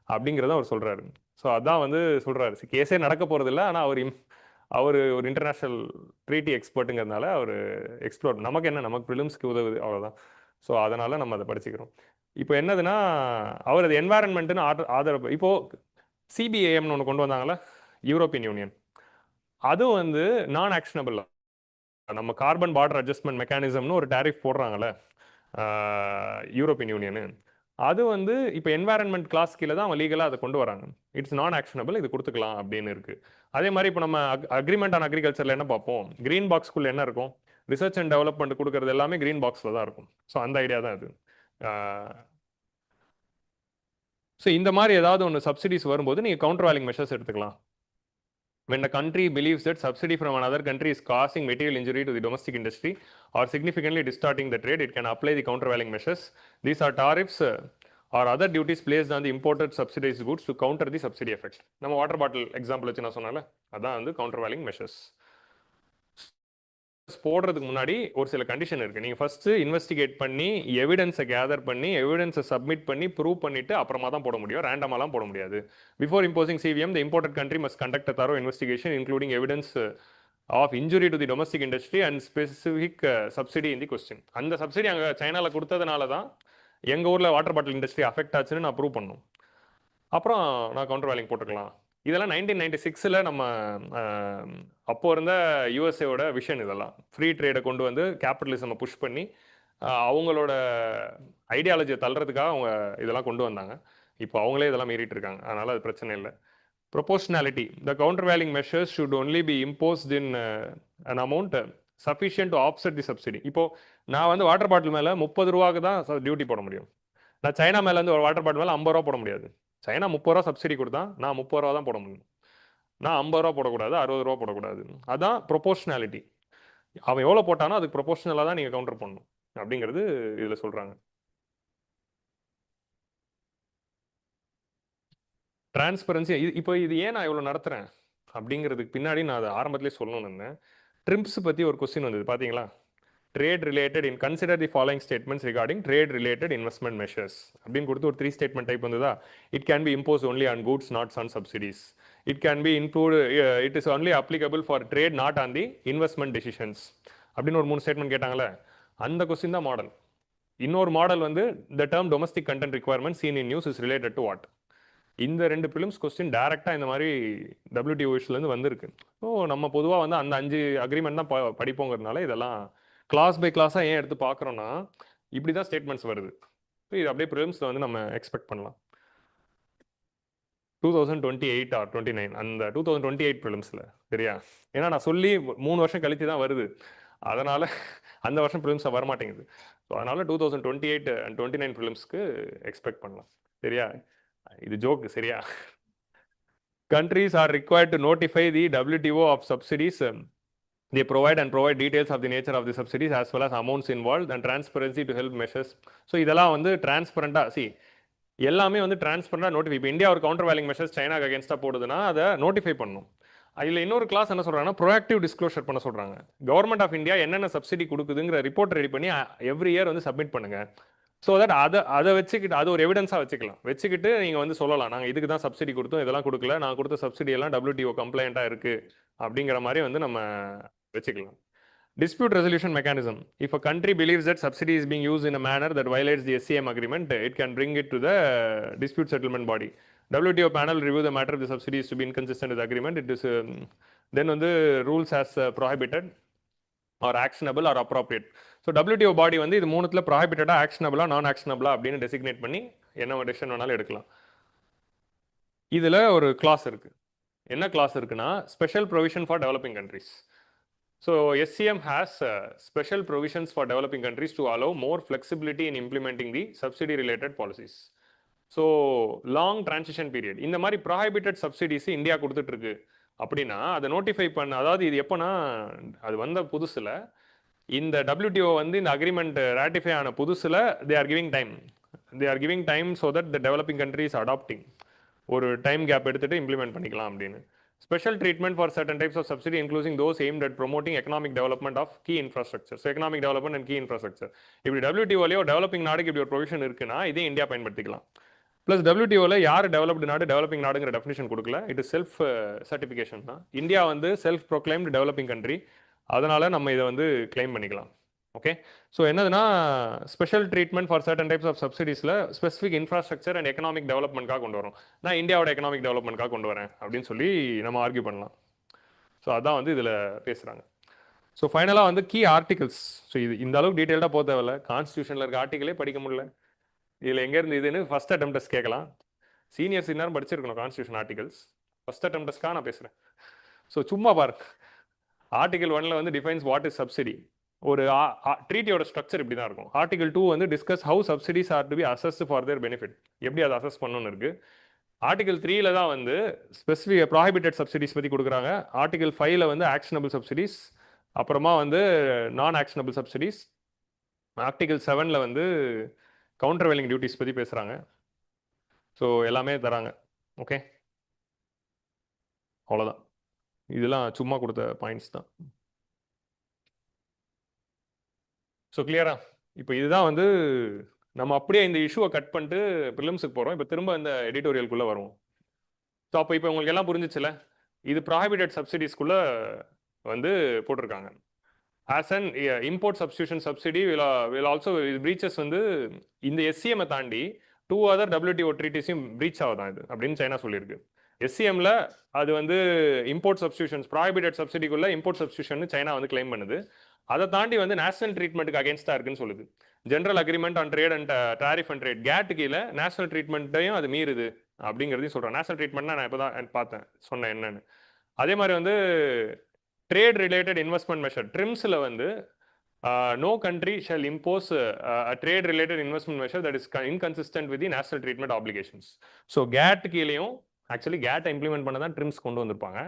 அப்படிங்கிறத அவர் சொல்கிறாரு. ஸோ அதான் வந்து சொல்கிறாரு, கேஸே நடக்க போகிறதில்ல, ஆனால் அவர் ஒரு இன்டர்நேஷ்னல் ட்ரீட்டி எக்ஸ்பர்ட்டுங்கிறதுனால அவர் எக்ஸ்ப்ளோர், நமக்கு என்ன, நமக்கு ப்ரிலிம்ஸ்க்கு உதவுது, அவ்வளோதான். ஸோ அதனால் நம்ம அதை படிச்சுக்கிறோம். இப்போ என்னதுன்னா அவர் அது என்வாரன்மெண்ட்டுன்னு ஆதரவு இப்போது சிபிஏஎம்னு ஒன்று கொண்டு வந்தாங்களே யூரோப்பியன் யூனியன், அதுவும் வந்து நான் ஆக்ஷனபிள். நம்ம கார்பன் பார்டர் அட்ஜஸ்ட்மெண்ட் மெக்கானிசம்னு ஒரு டேரிஃப் போடுறாங்கல்ல யூரோப்பியன் யூனியனு, அது வந்து இப்போ என்வாரன்மெண்ட் கிளாஸ் கீழே தான் அவங்க லீகலாக அதை கொண்டு வராங்க. இட்ஸ் நான் ஆக்ஷனபிள், இது கொடுத்துக்கலாம் அப்படின்னு இருக்குது. அதே மாதிரி இப்போ நம்ம அக்ரிமெண்ட் ஆன் அக்ரிகல்ச்சரில் என்ன பார்ப்போம், க்ரீன் பாக்ஸ்குள்ளே என்ன இருக்கும், ரிசர்ச் அண்ட் டெவலப்மெண்ட் கொடுக்குறது எல்லாமே க்ரீன் பாக்ஸில் தான் இருக்கும். ஸோ அந்த ஐடியா தான் இது. ஸோ இந்த மாதிரி ஏதாவது ஒன்று சப்சிடிஸ் வரும்போது நீங்கள் கவுண்டர் வேலிங் மெஷர்ஸ் எடுத்துக்கலாம். When a country believes that subsidy from another country is causing material injury to the domestic industry or significantly distorting the trade, it can apply the countervailing measures. These are tariffs or other duties placed on the imported subsidized goods to counter the subsidy effect. நம்ம water bottle example வச்சு நான் சொன்னால அதான் வந்து countervailing measures. போடுறதுக்கு முன்னாடி ஒரு சில கண்டிஷன் இருக்குது. நீங்கள் ஃபஸ்ட்டு இன்வெஸ்டிகேட் பண்ணி எவிடன்ஸை கேதர் பண்ணி எவிடன்ஸை சப்மிட் பண்ணி ப்ரூவ் பண்ணிவிட்டு அப்புறமா தான் போட முடியும், ரேண்டமாலாம் போட முடியாது. Before imposing CVM the imported country must conduct a thorough investigation including evidence of injury to the domestic industry and specific subsidy in the question. அந்த சப்சிடி அங்கே சைனாவில் கொடுத்ததுனால தான் எங்கள் ஊரில் வாட்டர் பாட்டில் இண்டஸ்ட்ரி அஃபெக்ட் ஆச்சுன்னு நான் ப்ரூவ் பண்ணணும். அப்புறம் நான் கவுண்டர் வேலிங் போட்டுக்கலாம். இதெல்லாம் 1996 நம்ம அப்போ இருந்த யூஎஸ்ஏவோட விஷன். இதெல்லாம் ஃப்ரீ ட்ரேடை கொண்டு வந்து கேபிட்டலிசமை புஷ் பண்ணி அவங்களோட ஐடியாலஜியை தள்ளுறதுக்காக அவங்க இதெல்லாம் கொண்டு வந்தாங்க. இப்போ அவங்களே இதெல்லாம் மீறிட்டு இருக்காங்க, அதனால் அது பிரச்சனை இல்லை. Proportionality, the countervailing measures should only be imposed in an amount sufficient to offset the subsidy. இப்போது நான் வந்து வாட்டர் பாட்டில் மேலே 30 ரூபாய்க்கு தான் டியூட்டி போட முடியும். நான் சைனா மேலே வந்து ஒரு வாட்டர் பாட்டில் மேலே 50 ரூபா போட முடியாது. சைனா 30 ரூபா சப்சிடி கொடுத்தா நான் 30 ரூபா தான் போட முடியும். நான் 50 ரூபா போடக்கூடாது, 60 ரூபா போடக்கூடாது. அதான் ப்ரொபோஷனாலிட்டி. அவன் எவ்வளோ போட்டானோ அதுக்கு ப்ரொபோஷனலாக தான் நீங்கள் கவுண்டர் பண்ணணும் அப்படிங்கிறது இதில் சொல்கிறாங்க. டிரான்ஸ்பரன்சி, இப்போ இது ஏன் நான் இவ்வளோ நடத்துகிறேன் அப்படிங்கிறதுக்கு பின்னாடி நான் அதை ஆரம்பத்திலே சொல்லணும்னு இருந்தேன். ட்ரிம்ப்ஸ் பற்றி ஒரு கொஸ்டின் வந்தது பார்த்தீங்களா? trade related in consider the following statements regarding trade related investment measures அப்படின்னு கொடுத்து ஒரு 3 ஸ்டேட்மெண்ட் டைப் வந்ததா. It can be imposed only on goods, not on subsidies. It can be included, it is only applicable for trade, not on the investment decisions அப்படின்னு ஒரு 3 statement கேட்டாங்களே, அந்த question தான் model. இன்னொரு model வந்து the term domestic content requirement seen in news is related to what. இந்த 2 prelims question டைரெக்டாக இந்த மாதிரி WTO இஷ்யூலேருந்து வந்திருக்கு. ஸோ நம்ம பொதுவாக வந்து அந்த 5 அக்ரிமெண்ட் தான் படிப்போங்கிறதுனால இதெல்லாம் கிளாஸ் பை கிளாஸாக ஏன் எடுத்து பார்க்குறோன்னா இப்படி தான் ஸ்டேட்மெண்ட்ஸ் வருது. ஸோ இது அப்படியே ப்ரிலிம்ஸில் வந்து நம்ம எக்ஸ்பெக்ட் பண்ணலாம். 2028 ஆர் 29 அந்த 2028 ப்ரிலிம்ஸில் சரியா? ஏன்னா நான் சொல்லி 3 வருஷம் கழித்து தான் வருது, அதனால் அந்த வருஷம் ப்ரிலிம்ஸாக வரமாட்டேங்குது. ஸோ அதனால் 2028 அண்ட் 29 ப்ரிலிம்ஸ்க்கு எக்ஸ்பெக்ட் பண்ணலாம் சரியா? இது ஜோக்கு சரியா? Countries are required to notify the WTO of subsidies. They provide details of the nature of the subsidies as well as amounts involved and transparency to help measures. So இதெல்லாம் வந்து டிரான்ஸ்பரண்டாக எல்லாமே வந்து டிரான்ஸ்பரண்டாக notify. இப்போ India ஒரு counter whaling measures சைனாக்கு அகேன்ஸ்டாக போடுதுன்னா அதை notify பண்ணணும். அதில் இன்னொரு கிளாஸ் என்ன சொல்கிறாங்கன்னா ப்ரோஆக்டிவ் டிஸ்க்ளோஷர் பண்ண சொல்கிறாங்க. கவர்மெண்ட் ஆஃப் இந்தியா என்னென்ன சப்சிடி கொடுக்குதுங்கிற ரிப்போர்ட் ரெடி பண்ணி எவ்ரி இயர் வந்து சப்மிட் பண்ணுங்கள். ஸோ தட் அதை வச்சுக்கிட்டு அது ஒரு எவிடன்ஸாக வச்சுக்கிட்டு நீங்கள் வந்து சொல்லலாம், நாங்கள் இதுக்கு தான் சப்சிடி கொடுத்தோம், இதெல்லாம் கொடுக்கல, நான் கொடுத்த சப்சிடி எல்லாம் WTO கம்ப்ளைண்ட்டாக இருக்குது அப்படிங்கிற மாதிரி வந்து நம்ம வச்சுக்கலாம். Dispute resolution mechanism. If a country believes that subsidy is being used in a manner that violates the SCM agreement, it can bring it to the dispute settlement body. WTO panel will review the matter if the subsidy is to be inconsistent with the agreement. It is then on the rules as prohibited or actionable or appropriate. So WTO பாடி வந்து இது மூணுத்தில் ப்ராஹிபிட்டடாக, ஆக்ஷனபிளா, நான் ஆக்ஷனபிளா அப்படின்னு designate பண்ணி என்ன decision வேணாலும் எடுக்கலாம். இதில் ஒரு கிளாஸ் இருக்குது. என்ன கிளாஸ் இருக்குன்னா, special provision for developing countries. So SCM has special provisions for developing countries to allow more flexibility in implementing the subsidy related policies. So long transition period இந்த மாதிரி ப்ராஹிபிட்டட் சப்சிடிஸ் இந்தியா கொடுத்துட்ருக்கு அப்படின்னா அதை notify பண்ண, அதாவது இது எப்போனா அது வந்த புதுசில் இந்த WTO வந்து இந்த அக்ரிமெண்ட் ராட்டிஃபை ஆன புதுசில் they are giving time so that the developing countries adopting ஒரு டைம் கேப் எடுத்துகிட்டு இம்ப்ளிமெண்ட் பண்ணிக்கலாம் அப்படின்னு. Special treatment for certain types of subsidy including those aimed at promoting economic development of key infrastructure. So economic development and key infrastructure இப்படி WTOலையோ developing நாடுக்கு இப்படி ஒரு provision இருக்குன்னா இதே இந்தியா பயன்படுத்திக்கலாம். ப்ளஸ் WTOவில் யார் டெவலப்டு நாடு, டெவலப்பிங் நாடுங்கிற டெஃபினிஷன் கொடுக்கல, இட் இஸ் செல்ஃப் சர்டிஃபிகேஷன் தான். இந்தியா வந்து செல்ஃப் ப்ரொக்ளைம்டு டெவலப்பிங் கண்ட்ரி, அதனால் நம்ம இதை வந்து கிளைம் பண்ணிக்கலாம். ஓகே. ஸோ என்னதுன்னா special treatment for certain types of சப்சிடிஸில் ஸ்பெசிஃபிக் இன்ஃப்ராஸ்ட்ரக்சர் அண்ட் எக்கனாமிக் டெவலப்மெண்ட்காக கொண்டு வரும். நான் இந்தியாவோட எக்கனாமிக் டெவலப்மெண்ட்காக கொண்டு வரேன் அப்படின்னு சொல்லி நம்ம ஆர்கியூ பண்ணலாம். ஸோ அதான் வந்து இதில் பேசுகிறாங்க. ஸோ ஃபைனலாக வந்து கீ ஆர்டிகல்ஸ். ஸோ இது இந்த அளவுக்கு டீட்டெயில்டாக போக தேவையில்ல. கான்ஸ்டியூஷனில் இருக்க ஆர்டிகளே படிக்க முடியல. இதில் எங்கேருந்து இதுன்னு ஃபஸ்ட் அட்டெம்ப்டஸ் கேட்கலாம். சீனியர்ஸ் இந்நேரம் படிச்சிருக்கணும் கான்ஸ்டியூஷன் ஆர்டிகல்ஸ். ஃபஸ்ட் அட்டெம்ப்டஸ்க்காக நான் பேசுகிறேன். ஸோ சும்மா பாருங்க. ஆர்டிகல் 1ல வந்து டிஃபைன்ஸ் வாட் இஸ் சப்சிடி. ஒரு ட்ரீட்டியோட ஸ்ட்ரக்சர் இப்படி தான் இருக்கும். ஆர்டிகல் 2 வந்து discuss how subsidies are to be assessed for their benefit. எப்படி அதை அசஸ் பண்ணணும்னு இருக்கு. ஆர்டிகல் 3ல தான் வந்து ஸ்பெசிஃபிக் ப்ராஹிபிட்டட் சப்சிடிஸ் பற்றி கொடுக்குறாங்க. ஆர்டிகல் 5ல வந்து ஆக்ஷனபிள் சப்சிடிஸ், அப்புறமா வந்து நான் ஆக்ஷனபிள் சப்சிடிஸ். ஆர்டிகல் 7ல வந்து கவுண்டர் வெல்லிங் டியூட்டிஸ் பற்றி பேசுகிறாங்க. ஸோ எல்லாமே தராங்க. ஓகே, அவ்வளோதான். இதெல்லாம் சும்மா கொடுத்த பாயிண்ட்ஸ் தான். ஸோ கிளியரா? இப்போ இதுதான் வந்து நம்ம அப்படியே இந்த இஷ்யூவை கட் பண்ணிட்டு ப்ரிலிம்ஸுக்கு போகிறோம். இப்போ திரும்ப இந்த எடிட்டோரியலுக்குள்ளே வருவோம். ஸோ அப்போ இப்போ உங்களுக்கு எல்லாம் புரிஞ்சிச்சுல, இது ப்ராஹிபிட்டட் சப்சிடிஸ்குள்ளே வந்து போட்டிருக்காங்க. As an import substitution subsidy will also breaches வந்து இந்த எஸ்சிஎம்ஐ தாண்டி 2 other WTO ட்ரீட்டிஸையும் பிரீச் ஆகுதான் இது அப்படின்னு சைனா சொல்லியிருக்கு. எஸ்சிஎம்ல அது வந்து இம்போர்ட் சப்ஸ்டியூஷன்ஸ் ப்ராஹிபிட்டட் சப்சிடிக்குள்ள இம்போர்ட் சப்ஸ்டியூஷன் சைனா வந்து கிளைம் பண்ணுது. அதை தாண்டி வந்து நேஷனல் ட்ரீட்மெண்ட்டுக்கு அகேன்ஸ்டா இருக்குன்னு சொல்லுது. General agreement on trade and tariff and trade GATT கீழே நேஷனல் ட்ரீட்மெண்ட்டையும் அது மீறுது அப்படிங்கிறதையும் சொல்றேன். நேஷனல் ட்ரீட்மெண்ட்னா நான் இப்போதான் பார்த்தேன் சொன்னேன் என்னன்னு. அதே மாதிரி வந்து ட்ரேட் ரிலேட்டட் இன்வெஸ்ட்மெண்ட் மெஷர் ட்ரிம்ஸ்ல வந்து no country shall impose a trade related investment measure that is inconsistent with the national treatment obligations. So GATT கீழேயும் ஆக்சுவலி கேட் இம்ப்ளிமெண்ட் பண்ண தான் ட்ரிம்ஸ் கொண்டு வந்திருப்பாங்க.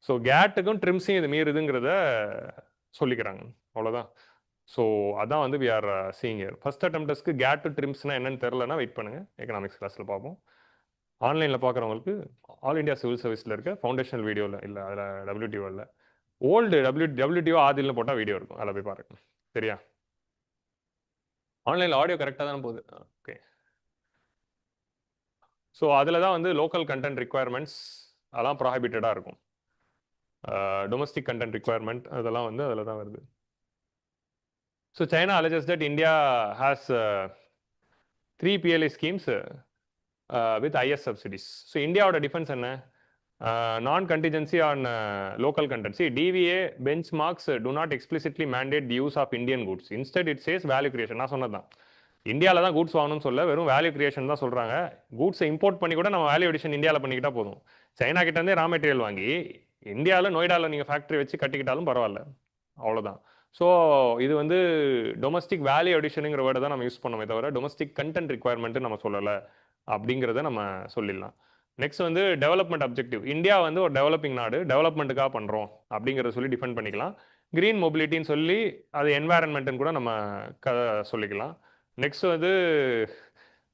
ஸோ கேட்டுக்கும் ட்ரிம்ஸையும் இது மீறுதுங்கிறத சொல்லிக்கிறாங்க. அவ்வளோதான். ஸோ அதான் வந்து we are seeing year. First அட்டெம்ப்டஸ்க்கு கேட் டு ட்ரிம்ஸ்னா என்னன்னு தெரிலனா வெயிட் பண்ணுங்க, எக்கனாமிக்ஸ் கிளாஸில் பார்ப்போம். ஆன்லைனில் பார்க்குறவங்களுக்கு ஆல் இண்டியா சிவில் சர்வீஸில் இருக்க ஃபவுண்டேஷனல் வீடியோவில் இல்லை, அதில் WTO இல்லை, ஓல்டு WTO ஆதில்னு போட்டால் வீடியோ இருக்கும், அதில் போய் பாருங்க. சரியா? ஆன்லைனில் ஆடியோ கரெக்டாக தானே போகுது? ஓகே. ஸோ அதில் தான் வந்து லோக்கல் கண்டென்ட் ரிக்குவயர்மெண்ட்ஸ் அதெல்லாம் ப்ராஹிபிட்டடாக இருக்கும். டொமஸ்டிக் கண்டென்ட் ரிக்குவயர்மெண்ட் அதெல்லாம் வந்து அதில் தான் வருது. So China alleges that India has 3 PLA schemes with IS subsidies. So இந்தியாவோட டிஃபென்ஸ் என்ன? Non-contingency on local content. See, DVA benchmarks do not explicitly mandate the use of Indian goods. Instead, it says value creation. நான் சொன்னதான், இந்தியாவில் தான் goods வாங்கணும்னு சொல்ல, வெறும் value creation தான் சொல்கிறாங்க. கூட்ஸை இம்போர்ட் பண்ணி கூட நம்ம வேல்யூ அடிஷன் இந்தியாவில் பண்ணிக்கிட்டா போதும். சைனா கிட்டேருந்தே ரா மெட்டீரியல் வாங்கி இந்தியாவில் நொய்டாவில் நீங்கள் ஃபேக்ட்ரி வச்சு கட்டிக்கிட்டாலும் பரவாயில்ல. அவ்வளோதான். ஸோ இது வந்து டொமஸ்டிக் வேல்யூ அடிஷனுங்கிற வேர்டை தான் நம்ம யூஸ் பண்ணோமே தவிர டொமஸ்டிக் கண்டென்ட் ரிக்குவயர்மெண்ட்டு நம்ம சொல்லலை அப்படிங்கிறத நம்ம சொல்லிடலாம். நெக்ஸ்ட் வந்து டெவலப்மெண்ட் அப்ஜெக்டிவ். இந்தியா வந்து ஒரு டெவலப்பிங் நாடு, டெவலப்மெண்ட்டுக்காக பண்ணுறோம் அப்படிங்கிறத சொல்லி டிஃபெண்ட் பண்ணிக்கலாம். க்ரீன் மொபிலிட்டின்னு சொல்லி அது என்வாரன்மெண்ட்டுன்னு கூட நம்ம சொல்லிக்கலாம். நெக்ஸ்ட் வந்து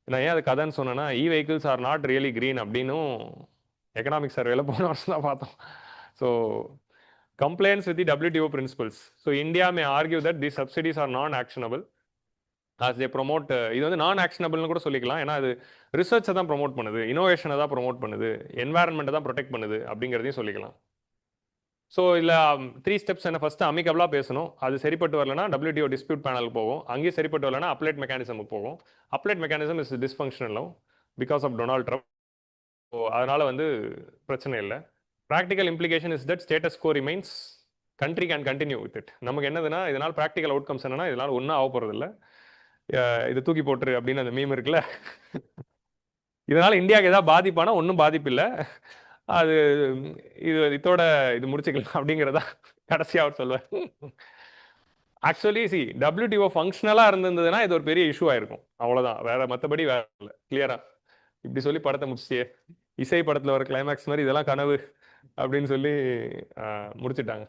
நான் ஏன் அது கதைன்னு சொன்னேன்னா, vehicles are not really green அப்படின்னும் எக்கனாமிக் சர்வேல போன வருஷம் தான் பார்த்தோம். So compliance with the WTO principles. So India may argue that these subsidies are non-actionable as they promote இது வந்து நான் ஆக்ஷனபிள்னு கூட சொல்லிக்கலாம். ஏன்னா அது ரிசர்ச்சை தான் ப்ரொமோட் பண்ணுது, இனோவேஷனை தான் ப்ரொமோட் பண்ணுது, என்வாரன்மெண்ட்டை தான் ப்ரொடெக்ட் பண்ணுது அப்படிங்கிறதையும் சொல்லிக்கலாம். ஸோ இல்லை 3 ஸ்டெப்ஸ் என்ன? ஃபஸ்ட்டு அமிக்கபிளாக பேசணும், அது சரிப்பட்டு வரலன்னா WTO டிஸ்பியூட் பேனலுக்கு போகும், அங்கேயும் சரிப்பட்டு வரலன்னா அப்ளைட் மெக்கானிசமுக்கு போகும். Appellate mechanism is dysfunctional because of Donald Trump. So அதனால் வந்து பிரச்சனை இல்லை. Practical implication is that status quo remains, country can continue with it. நமக்கு என்னதுன்னா இதனால் ப்ராக்டிக்கல் அவுட்கம்ஸ் என்னன்னா இதனால் ஒன்றும் ஆக போகிறது இல்லை, இது தூக்கி போட்டுரு அப்படின்னு அந்த மீம் இருக்குல்ல, இதனால் இந்தியாவுக்கு ஏதாவது பாதிப்பானா ஒன்றும் பாதிப்பு இல்லை, அது இதோட இது முடிச்சுக்கலாம் அப்படிங்கிறதா கடைசியாக அவர் சொல்லுவார். ஆக்சுவலி WTO ஃபங்க்ஷனலாக இருந்திருந்ததுன்னா இது ஒரு பெரிய இஷ்யூ ஆயிருக்கும், அவ்வளோதான், வேற மற்றபடி வேற இல்லை. கிளியரா? இப்படி சொல்லி படத்தை முடிச்சிட்டே, இசை படத்தில் வர கிளைமேக்ஸ் மாதிரி இதெல்லாம் கனவு அப்படின்னு சொல்லி முடிச்சுட்டாங்க.